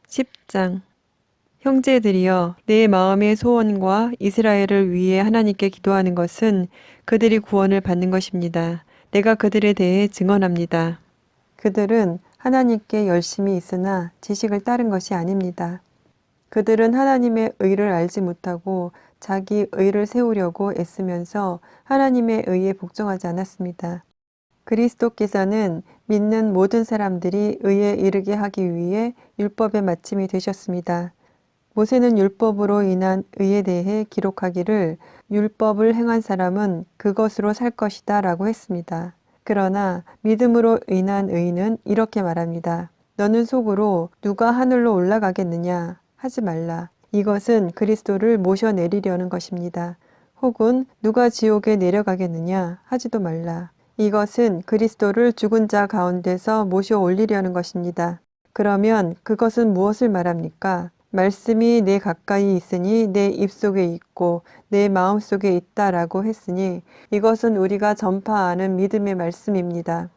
10장 형제들이여 내 마음의 소원과 이스라엘을 위해 하나님께 기도하는 것은 그들이 구원을 받는 것입니다. 내가 그들에 대해 증언합니다. 그들은 하나님께 열심히 있으나 지식을 따른 것이 아닙니다. 그들은 하나님의 의를 알지 못하고 자기 의를 세우려고 애쓰면서 하나님의 의에 복종하지 않았습니다. 그리스도께서는 믿는 모든 사람들이 의에 이르게 하기 위해 율법의 마침이 되셨습니다. 모세는 율법으로 인한 의에 대해 기록하기를 율법을 행한 사람은 그것으로 살 것이다 라고 했습니다. 그러나 믿음으로 인한 의는 이렇게 말합니다. 너는 속으로 누가 하늘로 올라가겠느냐 하지 말라. 이것은 그리스도를 모셔내리려는 것입니다. 혹은 누가 지옥에 내려가겠느냐 하지도 말라. 이것은 그리스도를 죽은 자 가운데서 모셔 올리려는 것입니다. 그러면 그것은 무엇을 말합니까? 말씀이 내 가까이 있으니 내 입속에 있고 내 마음속에 있다라고 했으니 이것은 우리가 전파하는 믿음의 말씀입니다.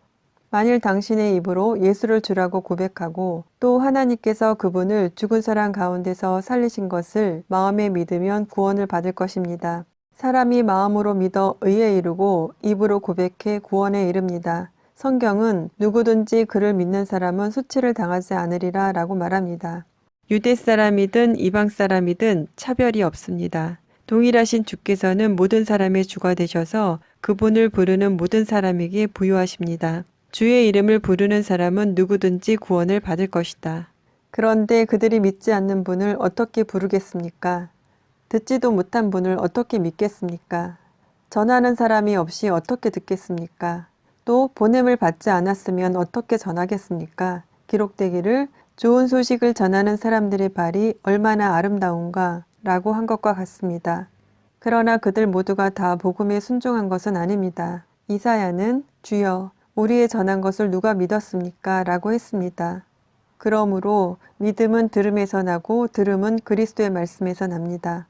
만일 당신의 입으로 예수를 주라고 고백하고 또 하나님께서 그분을 죽은 사람 가운데서 살리신 것을 마음에 믿으면 구원을 받을 것입니다. 사람이 마음으로 믿어 의에 이르고 입으로 고백해 구원에 이릅니다. 성경은 누구든지 그를 믿는 사람은 수치를 당하지 않으리라 라고 말합니다. 유대 사람이든 이방 사람이든 차별이 없습니다. 동일하신 주께서는 모든 사람의 주가 되셔서 그분을 부르는 모든 사람에게 부유하십니다. 주의 이름을 부르는 사람은 누구든지 구원을 받을 것이다. 그런데 그들이 믿지 않는 분을 어떻게 부르겠습니까? 듣지도 못한 분을 어떻게 믿겠습니까? 전하는 사람이 없이 어떻게 듣겠습니까? 또 보냄을 받지 않았으면 어떻게 전하겠습니까? 기록되기를 좋은 소식을 전하는 사람들의 발이 얼마나 아름다운가 라고 한 것과 같습니다. 그러나 그들 모두가 다 복음에 순종한 것은 아닙니다. 이사야는 주여 우리의 전한 것을 누가 믿었습니까? 라고 했습니다. 그러므로 믿음은 들음에서 나고 들음은 그리스도의 말씀에서 납니다.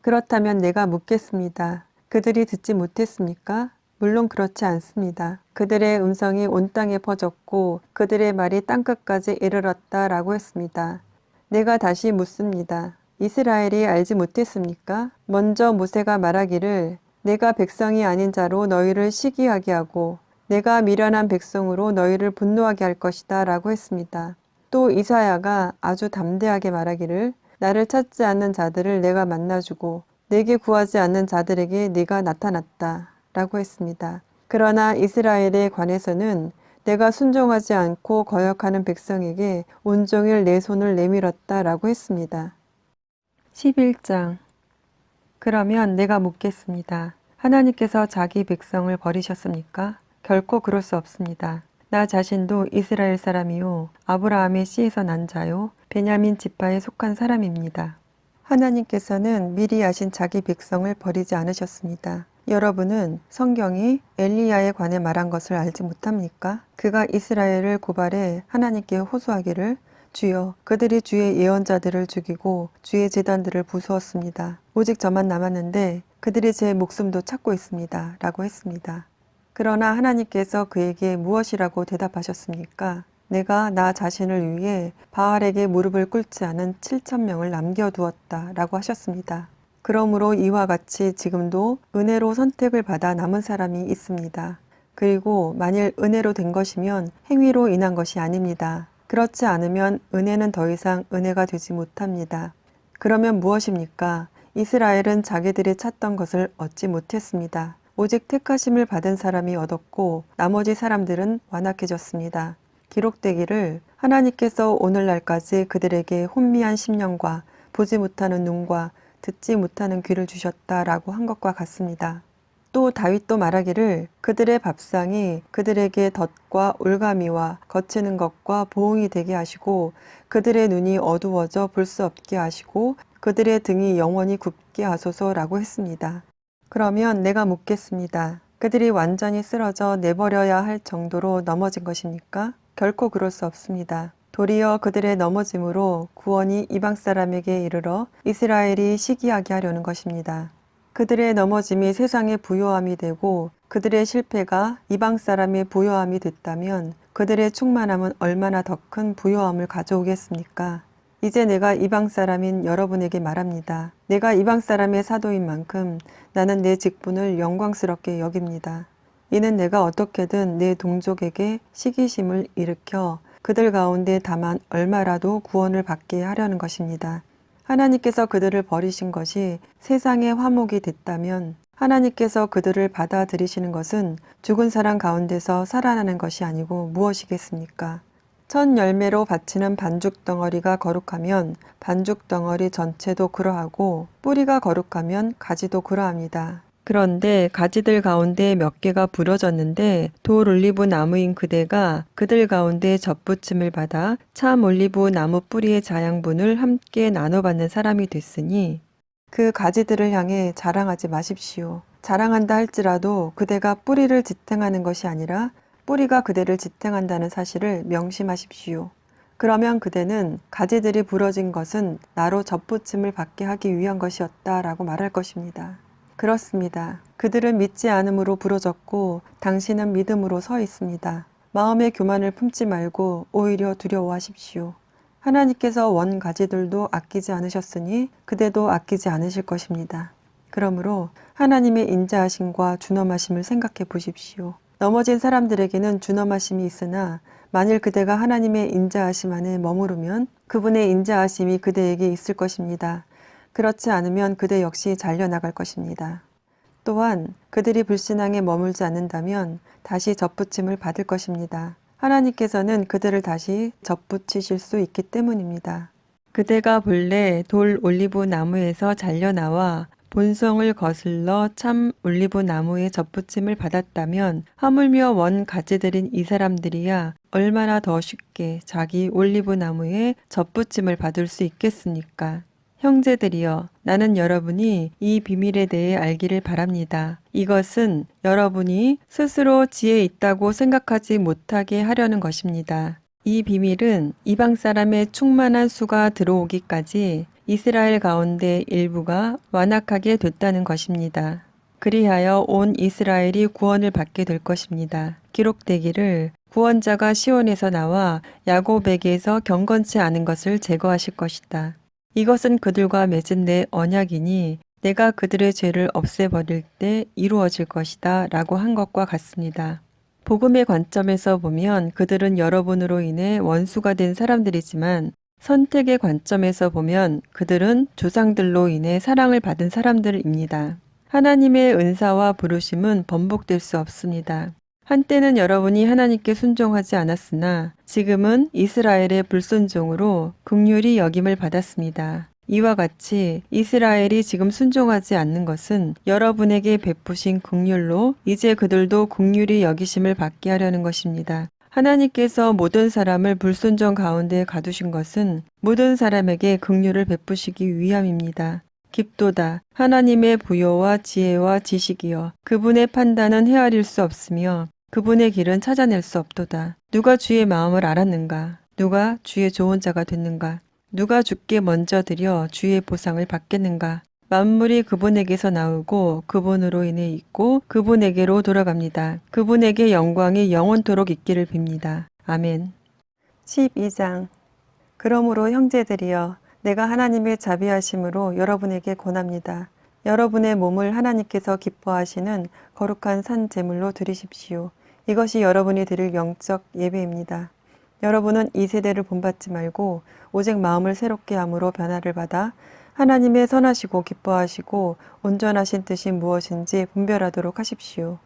그렇다면 내가 묻겠습니다. 그들이 듣지 못했습니까? 물론 그렇지 않습니다. 그들의 음성이 온 땅에 퍼졌고 그들의 말이 땅끝까지 이르렀다라고 했습니다. 내가 다시 묻습니다. 이스라엘이 알지 못했습니까? 먼저 모세가 말하기를 내가 백성이 아닌 자로 너희를 시기하게 하고 내가 미련한 백성으로 너희를 분노하게 할 것이다 라고 했습니다. 또 이사야가 아주 담대하게 말하기를 나를 찾지 않는 자들을 내가 만나주고 내게 구하지 않는 자들에게 네가 나타났다 라고 했습니다. 그러나 이스라엘에 관해서는 내가 순종하지 않고 거역하는 백성에게 온종일 내 손을 내밀었다 라고 했습니다. 11장. 그러면 내가 묻겠습니다. 하나님께서 자기 백성을 버리셨습니까? 결코 그럴 수 없습니다. 나 자신도 이스라엘 사람이요 아브라함의 씨에서 난 자요 베냐민 지파에 속한 사람입니다. 하나님께서는 미리 아신 자기 백성을 버리지 않으셨습니다. 여러분은 성경이 엘리야에 관해 말한 것을 알지 못합니까? 그가 이스라엘을 고발해 하나님께 호소하기를 주여 그들이 주의 예언자들을 죽이고 주의 제단들을 부수었습니다. 오직 저만 남았는데 그들이 제 목숨도 찾고 있습니다. 라고 했습니다. 그러나 하나님께서 그에게 무엇이라고 대답하셨습니까? 내가 나 자신을 위해 바알에게 무릎을 꿇지 않은 7,000명을 남겨두었다 라고 하셨습니다. 그러므로 이와 같이 지금도 은혜로 선택을 받아 남은 사람이 있습니다. 그리고 만일 은혜로 된 것이면 행위로 인한 것이 아닙니다. 그렇지 않으면 은혜는 더 이상 은혜가 되지 못합니다. 그러면 무엇입니까? 이스라엘은 자기들이 찾던 것을 얻지 못했습니다. 오직 택하심을 받은 사람이 얻었고 나머지 사람들은 완악해졌습니다. 기록되기를 하나님께서 오늘날까지 그들에게 혼미한 심령과 보지 못하는 눈과 듣지 못하는 귀를 주셨다라고 한 것과 같습니다. 또 다윗도 말하기를 그들의 밥상이 그들에게 덫과 올가미와 거치는 것과 보응이 되게 하시고 그들의 눈이 어두워져 볼 수 없게 하시고 그들의 등이 영원히 굽게 하소서라고 했습니다. 그러면 내가 묻겠습니다. 그들이 완전히 쓰러져 내버려야 할 정도로 넘어진 것입니까? 결코 그럴 수 없습니다. 도리어 그들의 넘어짐으로 구원이 이방 사람에게 이르러 이스라엘이 시기하게 하려는 것입니다. 그들의 넘어짐이 세상의 부요함이 되고 그들의 실패가 이방 사람의 부요함이 됐다면 그들의 충만함은 얼마나 더 큰 부요함을 가져오겠습니까? 이제 내가 이방 사람인 여러분에게 말합니다. 내가 이방 사람의 사도인 만큼 나는 내 직분을 영광스럽게 여깁니다. 이는 내가 어떻게든 내 동족에게 시기심을 일으켜 그들 가운데 다만 얼마라도 구원을 받게 하려는 것입니다. 하나님께서 그들을 버리신 것이 세상의 화목이 됐다면 하나님께서 그들을 받아들이시는 것은 죽은 사람 가운데서 살아나는 것이 아니고 무엇이겠습니까? 첫 열매로 바치는 반죽 덩어리가 거룩하면 반죽 덩어리 전체도 그러하고 뿌리가 거룩하면 가지도 그러합니다. 그런데 가지들 가운데 몇 개가 부러졌는데 돌 올리브 나무인 그대가 그들 가운데 접붙임을 받아 참 올리브 나무 뿌리의 자양분을 함께 나눠받는 사람이 됐으니 그 가지들을 향해 자랑하지 마십시오. 자랑한다 할지라도 그대가 뿌리를 지탱하는 것이 아니라 뿌리가 그대를 지탱한다는 사실을 명심하십시오. 그러면 그대는 가지들이 부러진 것은 나로 접붙임을 받게 하기 위한 것이었다라고 말할 것입니다. 그렇습니다. 그들은 믿지 않음으로 부러졌고 당신은 믿음으로 서 있습니다. 마음의 교만을 품지 말고 오히려 두려워하십시오. 하나님께서 원 가지들도 아끼지 않으셨으니 그대도 아끼지 않으실 것입니다. 그러므로 하나님의 인자하심과 준엄하심을 생각해 보십시오. 넘어진 사람들에게는 준엄하심이 있으나 만일 그대가 하나님의 인자하심 안에 머무르면 그분의 인자하심이 그대에게 있을 것입니다. 그렇지 않으면 그대 역시 잘려나갈 것입니다. 또한 그들이 불신앙에 머물지 않는다면 다시 접붙임을 받을 것입니다. 하나님께서는 그들을 다시 접붙이실 수 있기 때문입니다. 그대가 본래 돌 올리브 나무에서 잘려나와 본성을 거슬러 참 올리브 나무에 접붙임을 받았다면 하물며 원 가지들인 이 사람들이야 얼마나 더 쉽게 자기 올리브 나무에 접붙임을 받을 수 있겠습니까? 형제들이여, 나는 여러분이 이 비밀에 대해 알기를 바랍니다. 이것은 여러분이 스스로 지혜 있다고 생각하지 못하게 하려는 것입니다. 이 비밀은 이방 사람의 충만한 수가 들어오기까지 이스라엘 가운데 일부가 완악하게 됐다는 것입니다. 그리하여 온 이스라엘이 구원을 받게 될 것입니다. 기록되기를 구원자가 시온에서 나와 야곱에게서 경건치 않은 것을 제거하실 것이다. 이것은 그들과 맺은 내 언약이니 내가 그들의 죄를 없애버릴 때 이루어질 것이다 라고 한 것과 같습니다. 복음의 관점에서 보면 그들은 여러분으로 인해 원수가 된 사람들이지만 선택의 관점에서 보면 그들은 조상들로 인해 사랑을 받은 사람들입니다. 하나님의 은사와 부르심은 번복될 수 없습니다. 한때는 여러분이 하나님께 순종하지 않았으나 지금은 이스라엘의 불순종으로 긍휼히 여김을 받았습니다. 이와 같이 이스라엘이 지금 순종하지 않는 것은 여러분에게 베푸신 긍휼로 이제 그들도 긍휼히 여기심을 받게 하려는 것입니다. 하나님께서 모든 사람을 불순종 가운데 가두신 것은 모든 사람에게 긍휼을 베푸시기 위함입니다. 깊도다. 하나님의 부요와 지혜와 지식이여. 그분의 판단은 헤아릴 수 없으며 그분의 길은 찾아낼 수 없도다. 누가 주의 마음을 알았는가? 누가 주의 좋은 자가 됐는가? 누가 주께 먼저 드려 주의 보상을 받겠는가? 만물이 그분에게서 나오고 그분으로 인해 있고 그분에게로 돌아갑니다. 그분에게 영광이 영원토록 있기를 빕니다. 아멘. 12장. 그러므로 형제들이여 내가 하나님의 자비하심으로 여러분에게 권합니다. 여러분의 몸을 하나님께서 기뻐하시는 거룩한 산 제물로 드리십시오. 이것이 여러분이 드릴 영적 예배입니다. 여러분은 이 세대를 본받지 말고 오직 마음을 새롭게 함으로 변화를 받아 하나님의 선하시고 기뻐하시고 온전하신 뜻이 무엇인지 분별하도록 하십시오.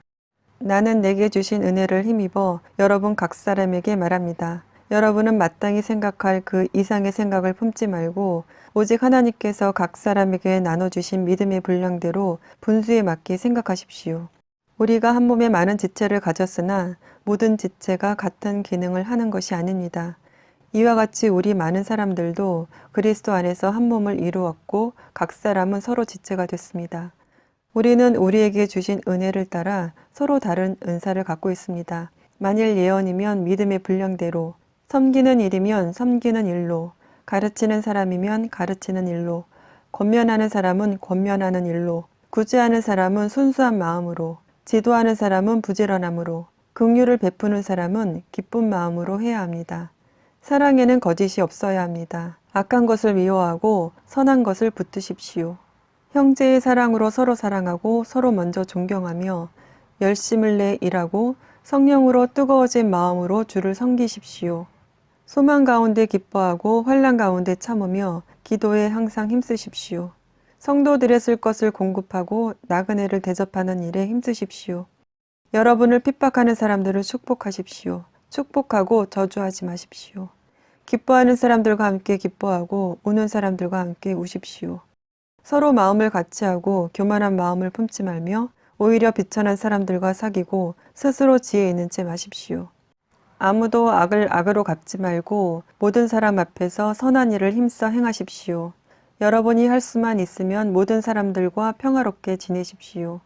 나는 내게 주신 은혜를 힘입어 여러분 각 사람에게 말합니다. 여러분은 마땅히 생각할 그 이상의 생각을 품지 말고 오직 하나님께서 각 사람에게 나눠주신 믿음의 분량대로 분수에 맞게 생각하십시오. 우리가 한 몸에 많은 지체를 가졌으나 모든 지체가 같은 기능을 하는 것이 아닙니다. 이와 같이 우리 많은 사람들도 그리스도 안에서 한 몸을 이루었고 각 사람은 서로 지체가 됐습니다. 우리는 우리에게 주신 은혜를 따라 서로 다른 은사를 갖고 있습니다. 만일 예언이면 믿음의 분량대로, 섬기는 일이면 섬기는 일로, 가르치는 사람이면 가르치는 일로, 권면하는 사람은 권면하는 일로, 구제하는 사람은 순수한 마음으로, 지도하는 사람은 부지런함으로, 긍휼을 베푸는 사람은 기쁜 마음으로 해야 합니다. 사랑에는 거짓이 없어야 합니다. 악한 것을 미워하고 선한 것을 붙드십시오. 형제의 사랑으로 서로 사랑하고 서로 먼저 존경하며 열심을 내 일하고 성령으로 뜨거워진 마음으로 주를 섬기십시오. 소망 가운데 기뻐하고 환난 가운데 참으며 기도에 항상 힘쓰십시오. 성도들의 쓸 것을 공급하고 나그네를 대접하는 일에 힘쓰십시오. 여러분을 핍박하는 사람들을 축복하십시오. 축복하고 저주하지 마십시오. 기뻐하는 사람들과 함께 기뻐하고 우는 사람들과 함께 우십시오. 서로 마음을 같이하고 교만한 마음을 품지 말며 오히려 비천한 사람들과 사귀고 스스로 지혜 있는 채 마십시오. 아무도 악을 악으로 갚지 말고 모든 사람 앞에서 선한 일을 힘써 행하십시오. 여러분이 할 수만 있으면 모든 사람들과 평화롭게 지내십시오.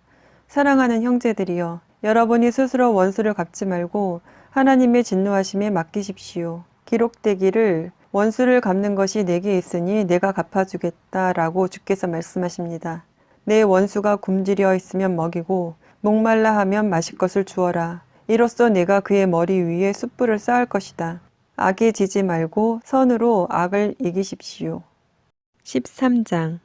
사랑하는 형제들이여, 여러분이 스스로 원수를 갚지 말고 하나님의 진노하심에 맡기십시오. 기록되기를 원수를 갚는 것이 내게 있으니 내가 갚아주겠다라고 주께서 말씀하십니다. 내 원수가 굶주려 있으면 먹이고 목말라 하면 마실 것을 주어라. 이로써 내가 그의 머리 위에 숯불을 쌓을 것이다. 악에 지지 말고 선으로 악을 이기십시오. 13장.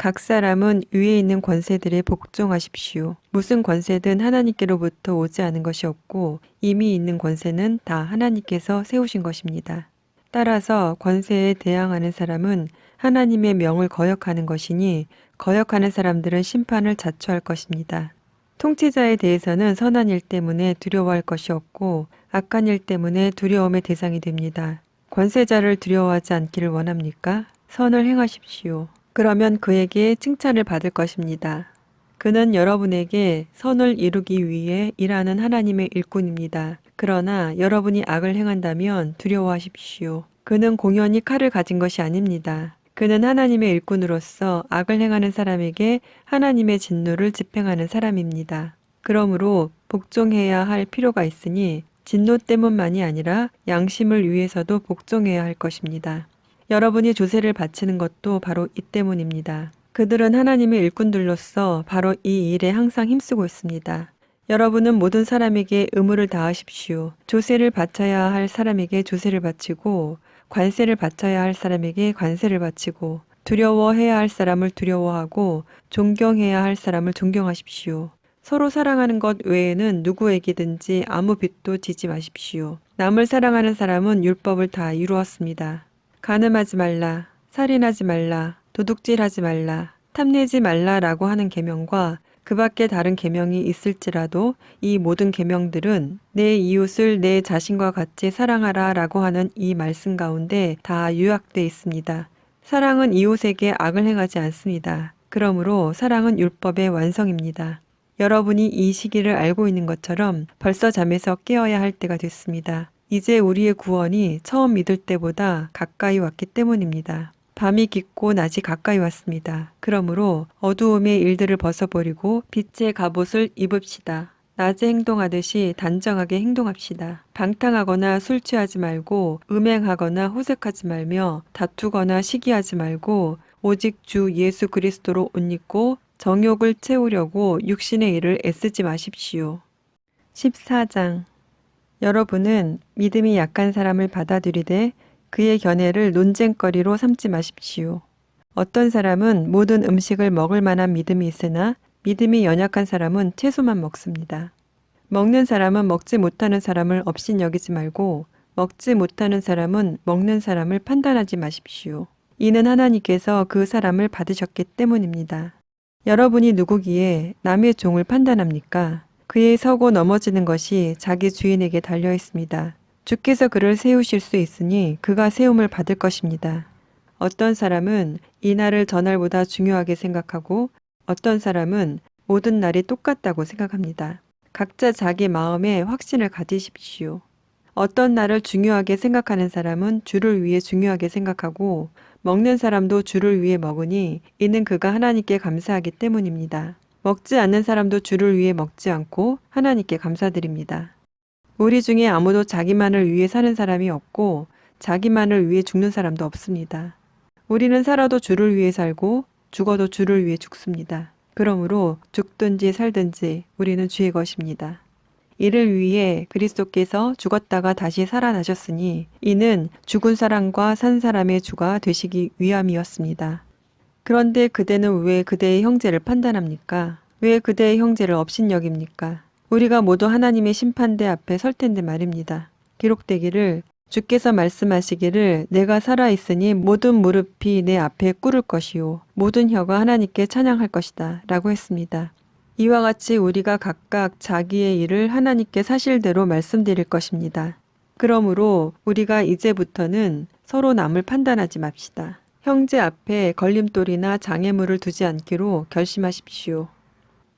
각 사람은 위에 있는 권세들에 복종하십시오. 무슨 권세든 하나님께로부터 오지 않은 것이 없고 이미 있는 권세는 다 하나님께서 세우신 것입니다. 따라서 권세에 대항하는 사람은 하나님의 명을 거역하는 것이니 거역하는 사람들은 심판을 자초할 것입니다. 통치자에 대해서는 선한 일 때문에 두려워할 것이 없고 악한 일 때문에 두려움의 대상이 됩니다. 권세자를 두려워하지 않기를 원합니까? 선을 행하십시오. 그러면 그에게 칭찬을 받을 것입니다. 그는 여러분에게 선을 이루기 위해 일하는 하나님의 일꾼입니다. 그러나 여러분이 악을 행한다면 두려워하십시오. 그는 공연히 칼을 가진 것이 아닙니다. 그는 하나님의 일꾼으로서 악을 행하는 사람에게 하나님의 진노를 집행하는 사람입니다. 그러므로 복종해야 할 필요가 있으니 진노 때문만이 아니라 양심을 위해서도 복종해야 할 것입니다. 여러분이 조세를 바치는 것도 바로 이 때문입니다. 그들은 하나님의 일꾼들로서 바로 이 일에 항상 힘쓰고 있습니다. 여러분은 모든 사람에게 의무를 다하십시오. 조세를 바쳐야 할 사람에게 조세를 바치고 관세를 바쳐야 할 사람에게 관세를 바치고 두려워해야 할 사람을 두려워하고 존경해야 할 사람을 존경하십시오. 서로 사랑하는 것 외에는 누구에게든지 아무 빚도 지지 마십시오. 남을 사랑하는 사람은 율법을 다 이루었습니다. 간음하지 말라, 살인하지 말라, 도둑질하지 말라, 탐내지 말라라고 하는 계명과 그 밖에 다른 계명이 있을지라도 이 모든 계명들은 내 이웃을 내 자신과 같이 사랑하라라고 하는 이 말씀 가운데 다 요약돼 있습니다. 사랑은 이웃에게 악을 행하지 않습니다. 그러므로 사랑은 율법의 완성입니다. 여러분이 이 시기를 알고 있는 것처럼 벌써 잠에서 깨어야 할 때가 됐습니다. 이제 우리의 구원이 처음 믿을 때보다 가까이 왔기 때문입니다. 밤이 깊고 낮이 가까이 왔습니다. 그러므로 어두움의 일들을 벗어버리고 빛의 갑옷을 입읍시다. 낮에 행동하듯이 단정하게 행동합시다. 방탕하거나 술 취하지 말고 음행하거나 호색하지 말며 다투거나 시기하지 말고 오직 주 예수 그리스도로 옷 입고 정욕을 채우려고 육신의 일을 애쓰지 마십시오. 14장. 여러분은 믿음이 약한 사람을 받아들이되 그의 견해를 논쟁거리로 삼지 마십시오. 어떤 사람은 모든 음식을 먹을 만한 믿음이 있으나 믿음이 연약한 사람은 채소만 먹습니다. 먹는 사람은 먹지 못하는 사람을 업신여기지 말고 먹지 못하는 사람은 먹는 사람을 판단하지 마십시오. 이는 하나님께서 그 사람을 받으셨기 때문입니다. 여러분이 누구기에 남의 종을 판단합니까? 그의 서고 넘어지는 것이 자기 주인에게 달려 있습니다. 주께서 그를 세우실 수 있으니 그가 세움을 받을 것입니다. 어떤 사람은 이 날을 저날보다 중요하게 생각하고 어떤 사람은 모든 날이 똑같다고 생각합니다. 각자 자기 마음에 확신을 가지십시오. 어떤 날을 중요하게 생각하는 사람은 주를 위해 중요하게 생각하고 먹는 사람도 주를 위해 먹으니 이는 그가 하나님께 감사하기 때문입니다. 먹지 않는 사람도 주를 위해 먹지 않고 하나님께 감사드립니다. 우리 중에 아무도 자기만을 위해 사는 사람이 없고 자기만을 위해 죽는 사람도 없습니다. 우리는 살아도 주를 위해 살고 죽어도 주를 위해 죽습니다. 그러므로 죽든지 살든지 우리는 주의 것입니다. 이를 위해 그리스도께서 죽었다가 다시 살아나셨으니 이는 죽은 사람과 산 사람의 주가 되시기 위함이었습니다. 그런데 그대는 왜 그대의 형제를 판단합니까? 왜 그대의 형제를 업신여깁니까? 우리가 모두 하나님의 심판대 앞에 설 텐데 말입니다. 기록되기를 주께서 말씀하시기를 내가 살아있으니 모든 무릎이 내 앞에 꿇을 것이요 모든 혀가 하나님께 찬양할 것이다 라고 했습니다. 이와 같이 우리가 각각 자기의 일을 하나님께 사실대로 말씀드릴 것입니다. 그러므로 우리가 이제부터는 서로 남을 판단하지 맙시다. 형제 앞에 걸림돌이나 장애물을 두지 않기로 결심하십시오.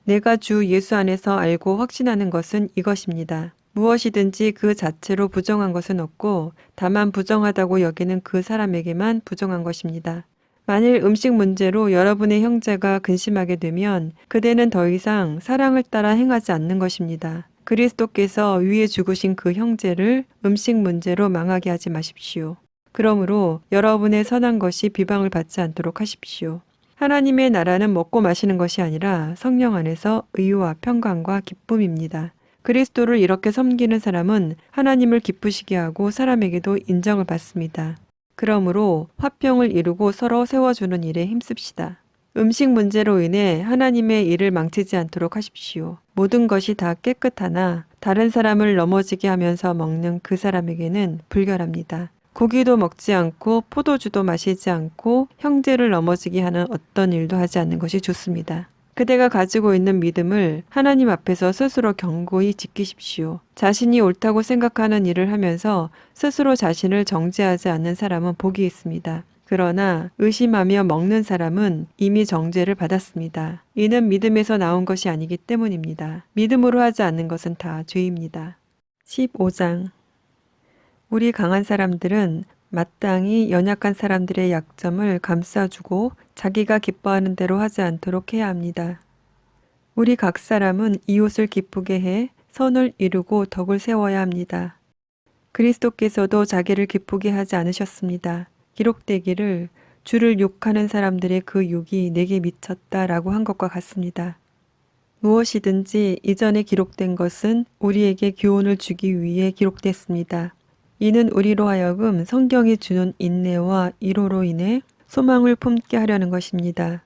내가 주 예수 안에서 알고 확신하는 것은 이것입니다. 무엇이든지 그 자체로 부정한 것은 없고 다만 부정하다고 여기는 그 사람에게만 부정한 것입니다. 만일 음식 문제로 여러분의 형제가 근심하게 되면 그대는 더 이상 사랑을 따라 행하지 않는 것입니다. 그리스도께서 위에 죽으신 그 형제를 음식 문제로 망하게 하지 마십시오. 그러므로 여러분의 선한 것이 비방을 받지 않도록 하십시오. 하나님의 나라는 먹고 마시는 것이 아니라 성령 안에서 의와 평강과 기쁨입니다. 그리스도를 이렇게 섬기는 사람은 하나님을 기쁘시게 하고 사람에게도 인정을 받습니다. 그러므로 화평을 이루고 서로 세워주는 일에 힘씁시다. 음식 문제로 인해 하나님의 일을 망치지 않도록 하십시오. 모든 것이 다 깨끗하나 다른 사람을 넘어지게 하면서 먹는 그 사람에게는 불결합니다. 고기도 먹지 않고 포도주도 마시지 않고 형제를 넘어지게 하는 어떤 일도 하지 않는 것이 좋습니다. 그대가 가지고 있는 믿음을 하나님 앞에서 스스로 견고히 지키십시오. 자신이 옳다고 생각하는 일을 하면서 스스로 자신을 정죄하지 않는 사람은 복이 있습니다. 그러나 의심하며 먹는 사람은 이미 정죄를 받았습니다. 이는 믿음에서 나온 것이 아니기 때문입니다. 믿음으로 하지 않는 것은 다 죄입니다. 15장. 우리 강한 사람들은 마땅히 연약한 사람들의 약점을 감싸주고 자기가 기뻐하는 대로 하지 않도록 해야 합니다. 우리 각 사람은 이웃을 기쁘게 해 선을 이루고 덕을 세워야 합니다. 그리스도께서도 자기를 기쁘게 하지 않으셨습니다. 기록되기를 주를 욕하는 사람들의 그 욕이 내게 미쳤다라고 한 것과 같습니다. 무엇이든지 이전에 기록된 것은 우리에게 교훈을 주기 위해 기록됐습니다. 이는 우리로 하여금 성경이 주는 인내와 위로로 인해 소망을 품게 하려는 것입니다.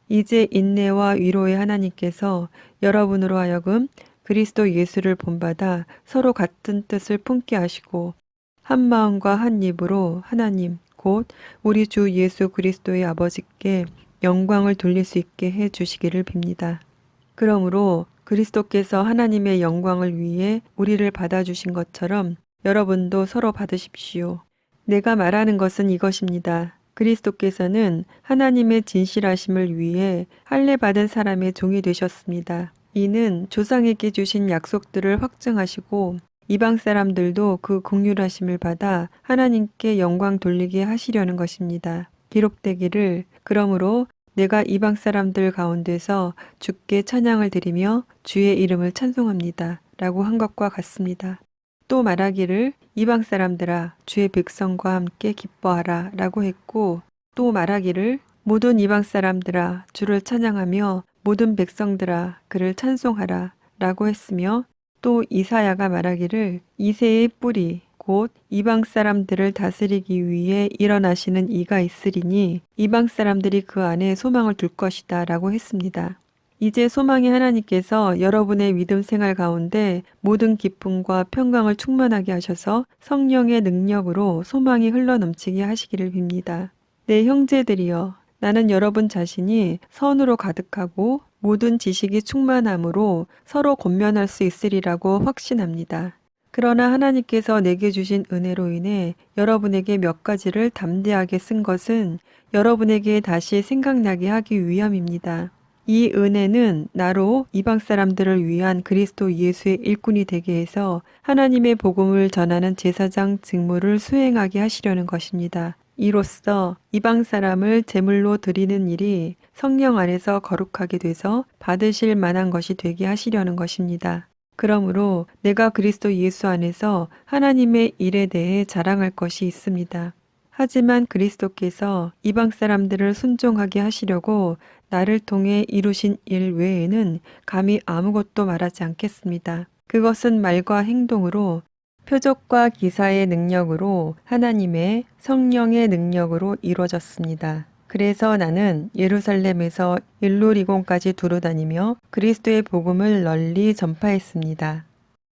이제 인내와 위로의 하나님께서 여러분으로 하여금 그리스도 예수를 본받아 서로 같은 뜻을 품게 하시고 한 마음과 한 입으로 하나님 곧 우리 주 예수 그리스도의 아버지께 영광을 돌릴 수 있게 해 주시기를 빕니다. 그러므로 그리스도께서 하나님의 영광을 위해 우리를 받아주신 것처럼 여러분도 서로 받으십시오. 내가 말하는 것은 이것입니다. 그리스도께서는 하나님의 진실하심을 위해 할례 받은 사람의 종이 되셨습니다. 이는 조상에게 주신 약속들을 확증하시고 이방 사람들도 그 긍휼하심을 받아 하나님께 영광 돌리게 하시려는 것입니다. 기록되기를 그러므로 내가 이방 사람들 가운데서 주께 찬양을 드리며 주의 이름을 찬송합니다. 라고 한 것과 같습니다. 또 말하기를 이방 사람들아 주의 백성과 함께 기뻐하라 라고 했고 또 말하기를 모든 이방 사람들아 주를 찬양하며 모든 백성들아 그를 찬송하라 라고 했으며 또 이사야가 말하기를 이새의 뿌리 곧 이방 사람들을 다스리기 위해 일어나시는 이가 있으리니 이방 사람들이 그 안에 소망을 둘 것이다 라고 했습니다. 이제 소망의 하나님께서 여러분의 믿음 생활 가운데 모든 기쁨과 평강을 충만하게 하셔서 성령의 능력으로 소망이 흘러넘치게 하시기를 빕니다. 내 형제들이여 나는 여러분 자신이 선으로 가득하고 모든 지식이 충만함으로 서로 권면할 수 있으리라고 확신합니다. 그러나 하나님께서 내게 주신 은혜로 인해 여러분에게 몇 가지를 담대하게 쓴 것은 여러분에게 다시 생각나게 하기 위함입니다. 이 은혜는 나로 이방 사람들을 위한 그리스도 예수의 일꾼이 되게 해서 하나님의 복음을 전하는 제사장 직무를 수행하게 하시려는 것입니다. 이로써 이방 사람을 제물로 드리는 일이 성령 안에서 거룩하게 돼서 받으실 만한 것이 되게 하시려는 것입니다. 그러므로 내가 그리스도 예수 안에서 하나님의 일에 대해 자랑할 것이 있습니다. 하지만 그리스도께서 이방 사람들을 순종하게 하시려고 나를 통해 이루신 일 외에는 감히 아무것도 말하지 않겠습니다. 그것은 말과 행동으로 표적과 기사의 능력으로 하나님의 성령의 능력으로 이루어졌습니다. 그래서 나는 예루살렘에서 일루리곤까지 두루다니며 그리스도의 복음을 널리 전파했습니다.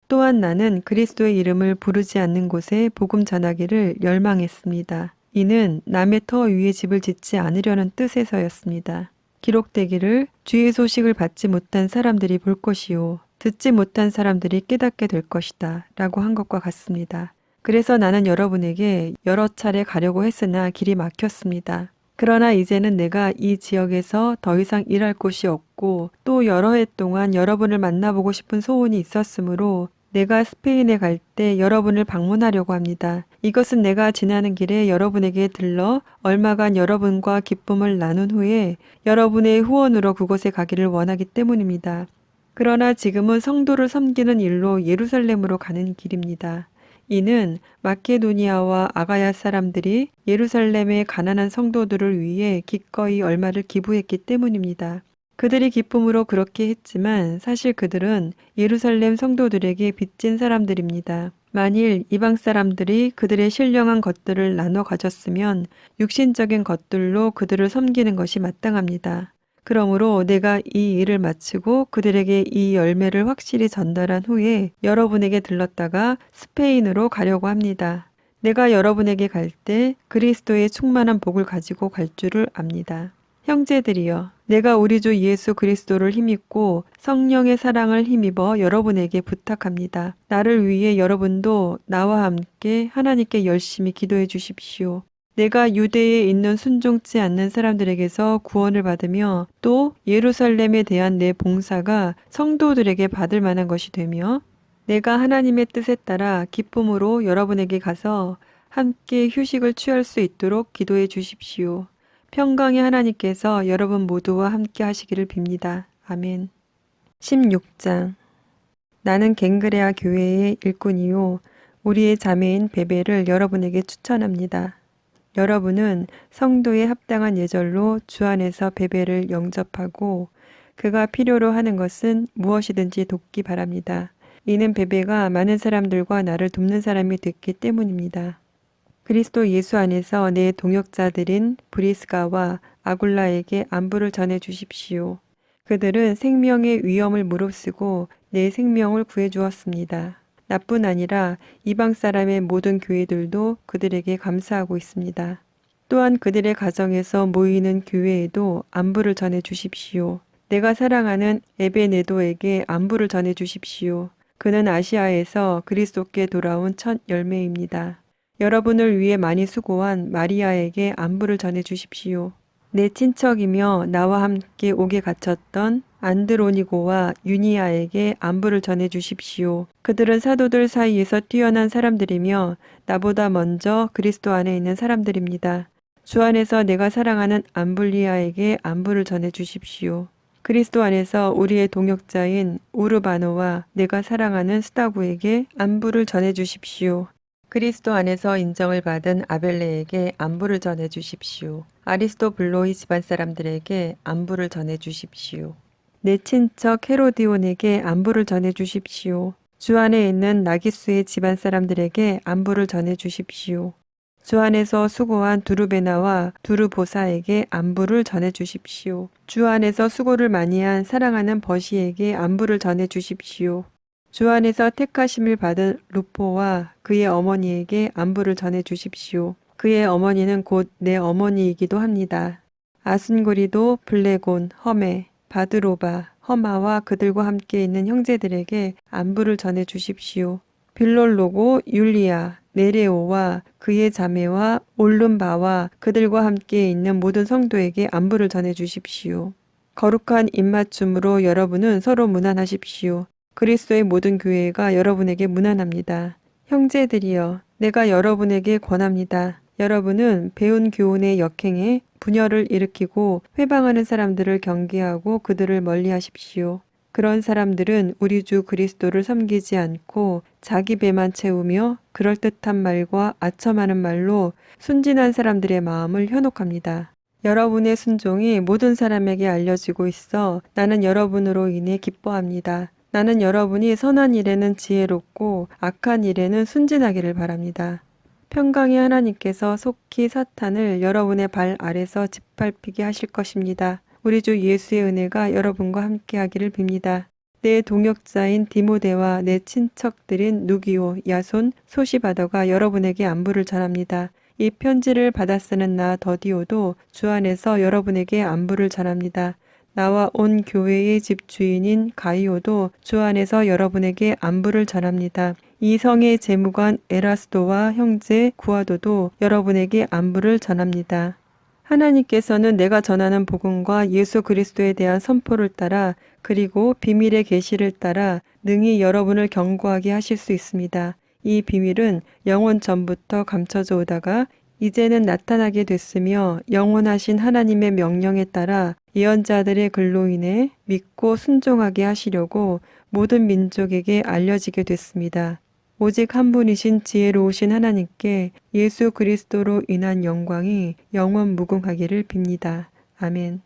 또한 나는 그리스도의 이름을 부르지 않는 곳에 복음 전하기를 열망했습니다. 이는 남의 터 위에 집을 짓지 않으려는 뜻에서였습니다. 기록되기를 주의 소식을 받지 못한 사람들이 볼 것이요 듣지 못한 사람들이 깨닫게 될 것이다 라고 한 것과 같습니다. 그래서 나는 여러분에게 여러 차례 가려고 했으나 길이 막혔습니다. 그러나 이제는 내가 이 지역에서 더 이상 일할 곳이 없고 또 여러 해 동안 여러분을 만나보고 싶은 소원이 있었으므로 내가 스페인에 갈 때 여러분을 방문하려고 합니다. 이것은 내가 지나는 길에 여러분에게 들러 얼마간 여러분과 기쁨을 나눈 후에 여러분의 후원으로 그곳에 가기를 원하기 때문입니다. 그러나 지금은 성도를 섬기는 일로 예루살렘으로 가는 길입니다. 이는 마케도니아와 아가야 사람들이 예루살렘의 가난한 성도들을 위해 기꺼이 얼마를 기부했기 때문입니다. 그들이 기쁨으로 그렇게 했지만 사실 그들은 예루살렘 성도들에게 빚진 사람들입니다. 만일 이방 사람들이 그들의 신령한 것들을 나눠 가졌으면 육신적인 것들로 그들을 섬기는 것이 마땅합니다. 그러므로 내가 이 일을 마치고 그들에게 이 열매를 확실히 전달한 후에 여러분에게 들렀다가 스페인으로 가려고 합니다. 내가 여러분에게 갈 때 그리스도의 충만한 복을 가지고 갈 줄을 압니다. 형제들이여, 내가 우리 주 예수 그리스도를 힘입고 성령의 사랑을 힘입어 여러분에게 부탁합니다. 나를 위해 여러분도 나와 함께 하나님께 열심히 기도해 주십시오. 내가 유대에 있는 순종치 않는 사람들에게서 구원을 받으며 또 예루살렘에 대한 내 봉사가 성도들에게 받을 만한 것이 되며 내가 하나님의 뜻에 따라 기쁨으로 여러분에게 가서 함께 휴식을 취할 수 있도록 기도해 주십시오. 평강의 하나님께서 여러분 모두와 함께 하시기를 빕니다. 아멘. 16장. 나는 갱그레아 교회의 일꾼이요 우리의 자매인 베베를 여러분에게 추천합니다. 여러분은 성도의 합당한 예절로 주 안에서 베베를 영접하고 그가 필요로 하는 것은 무엇이든지 돕기 바랍니다. 이는 베베가 많은 사람들과 나를 돕는 사람이 됐기 때문입니다. 그리스도 예수 안에서 내 동역자들인 브리스가와 아굴라에게 안부를 전해 주십시오. 그들은 생명의 위험을 무릅쓰고 내 생명을 구해 주었습니다. 나뿐 아니라 이방 사람의 모든 교회들도 그들에게 감사하고 있습니다. 또한 그들의 가정에서 모이는 교회에도 안부를 전해 주십시오. 내가 사랑하는 에베네도에게 안부를 전해 주십시오. 그는 아시아에서 그리스도께 돌아온 첫 열매입니다. 여러분을 위해 많이 수고한 마리아에게 안부를 전해 주십시오. 내 친척이며 나와 함께 옥에 갇혔던 안드로니고와 유니아에게 안부를 전해 주십시오. 그들은 사도들 사이에서 뛰어난 사람들이며 나보다 먼저 그리스도 안에 있는 사람들입니다. 주 안에서 내가 사랑하는 암블리아에게 안부를 전해 주십시오. 그리스도 안에서 우리의 동역자인 우르바노와 내가 사랑하는 스타구에게 안부를 전해 주십시오. 그리스도 안에서 인정을 받은 아벨레에게 안부를 전해 주십시오. 아리스토블로이 집안 사람들에게 안부를 전해 주십시오. 내 친척 헤로디온에게 안부를 전해 주십시오. 주 안에 있는 나기수의 집안 사람들에게 안부를 전해 주십시오. 주 안에서 수고한 두루베나와 두루보사에게 안부를 전해 주십시오. 주 안에서 수고를 많이 한 사랑하는 버시에게 안부를 전해 주십시오. 주 안에서 택하심을 받은 루포와 그의 어머니에게 안부를 전해 주십시오. 그의 어머니는 곧 내 어머니이기도 합니다. 아순고리도 블레곤, 험에, 바드로바, 허마와 그들과 함께 있는 형제들에게 안부를 전해 주십시오. 빌롤로고 율리아, 네레오와 그의 자매와 올름바와 그들과 함께 있는 모든 성도에게 안부를 전해 주십시오. 거룩한 입맞춤으로 여러분은 서로 문안하십시오. 그리스도의 모든 교회가 여러분에게 문안합니다. 형제들이여, 내가 여러분에게 권합니다. 여러분은 배운 교훈의 역행에 분열을 일으키고 회방하는 사람들을 경계하고 그들을 멀리하십시오. 그런 사람들은 우리 주 그리스도를 섬기지 않고 자기 배만 채우며 그럴듯한 말과 아첨하는 말로 순진한 사람들의 마음을 현혹합니다. 여러분의 순종이 모든 사람에게 알려지고 있어 나는 여러분으로 인해 기뻐합니다. 나는 여러분이 선한 일에는 지혜롭고 악한 일에는 순진하기를 바랍니다. 평강의 하나님께서 속히 사탄을 여러분의 발 아래서 짓밟히게 하실 것입니다. 우리 주 예수의 은혜가 여러분과 함께 하기를 빕니다. 내 동역자인 디모데와 내 친척들인 누기오, 야손, 소시바더가 여러분에게 안부를 전합니다. 이 편지를 받아 쓰는 나 더디오도 주 안에서 여러분에게 안부를 전합니다. 나와 온 교회의 집주인인 가이오도 주 안에서 여러분에게 안부를 전합니다. 이 성의 재무관 에라스도와 형제 구아도도 여러분에게 안부를 전합니다. 하나님께서는 내가 전하는 복음과 예수 그리스도에 대한 선포를 따라 그리고 비밀의 계시를 따라 능히 여러분을 견고하게 하실 수 있습니다. 이 비밀은 영원 전부터 감춰져 오다가 이제는 나타나게 됐으며 영원하신 하나님의 명령에 따라 예언자들의 글로 인해 믿고 순종하게 하시려고 모든 민족에게 알려지게 됐습니다. 오직 한 분이신 지혜로우신 하나님께 예수 그리스도로 인한 영광이 영원 무궁하기를 빕니다. 아멘.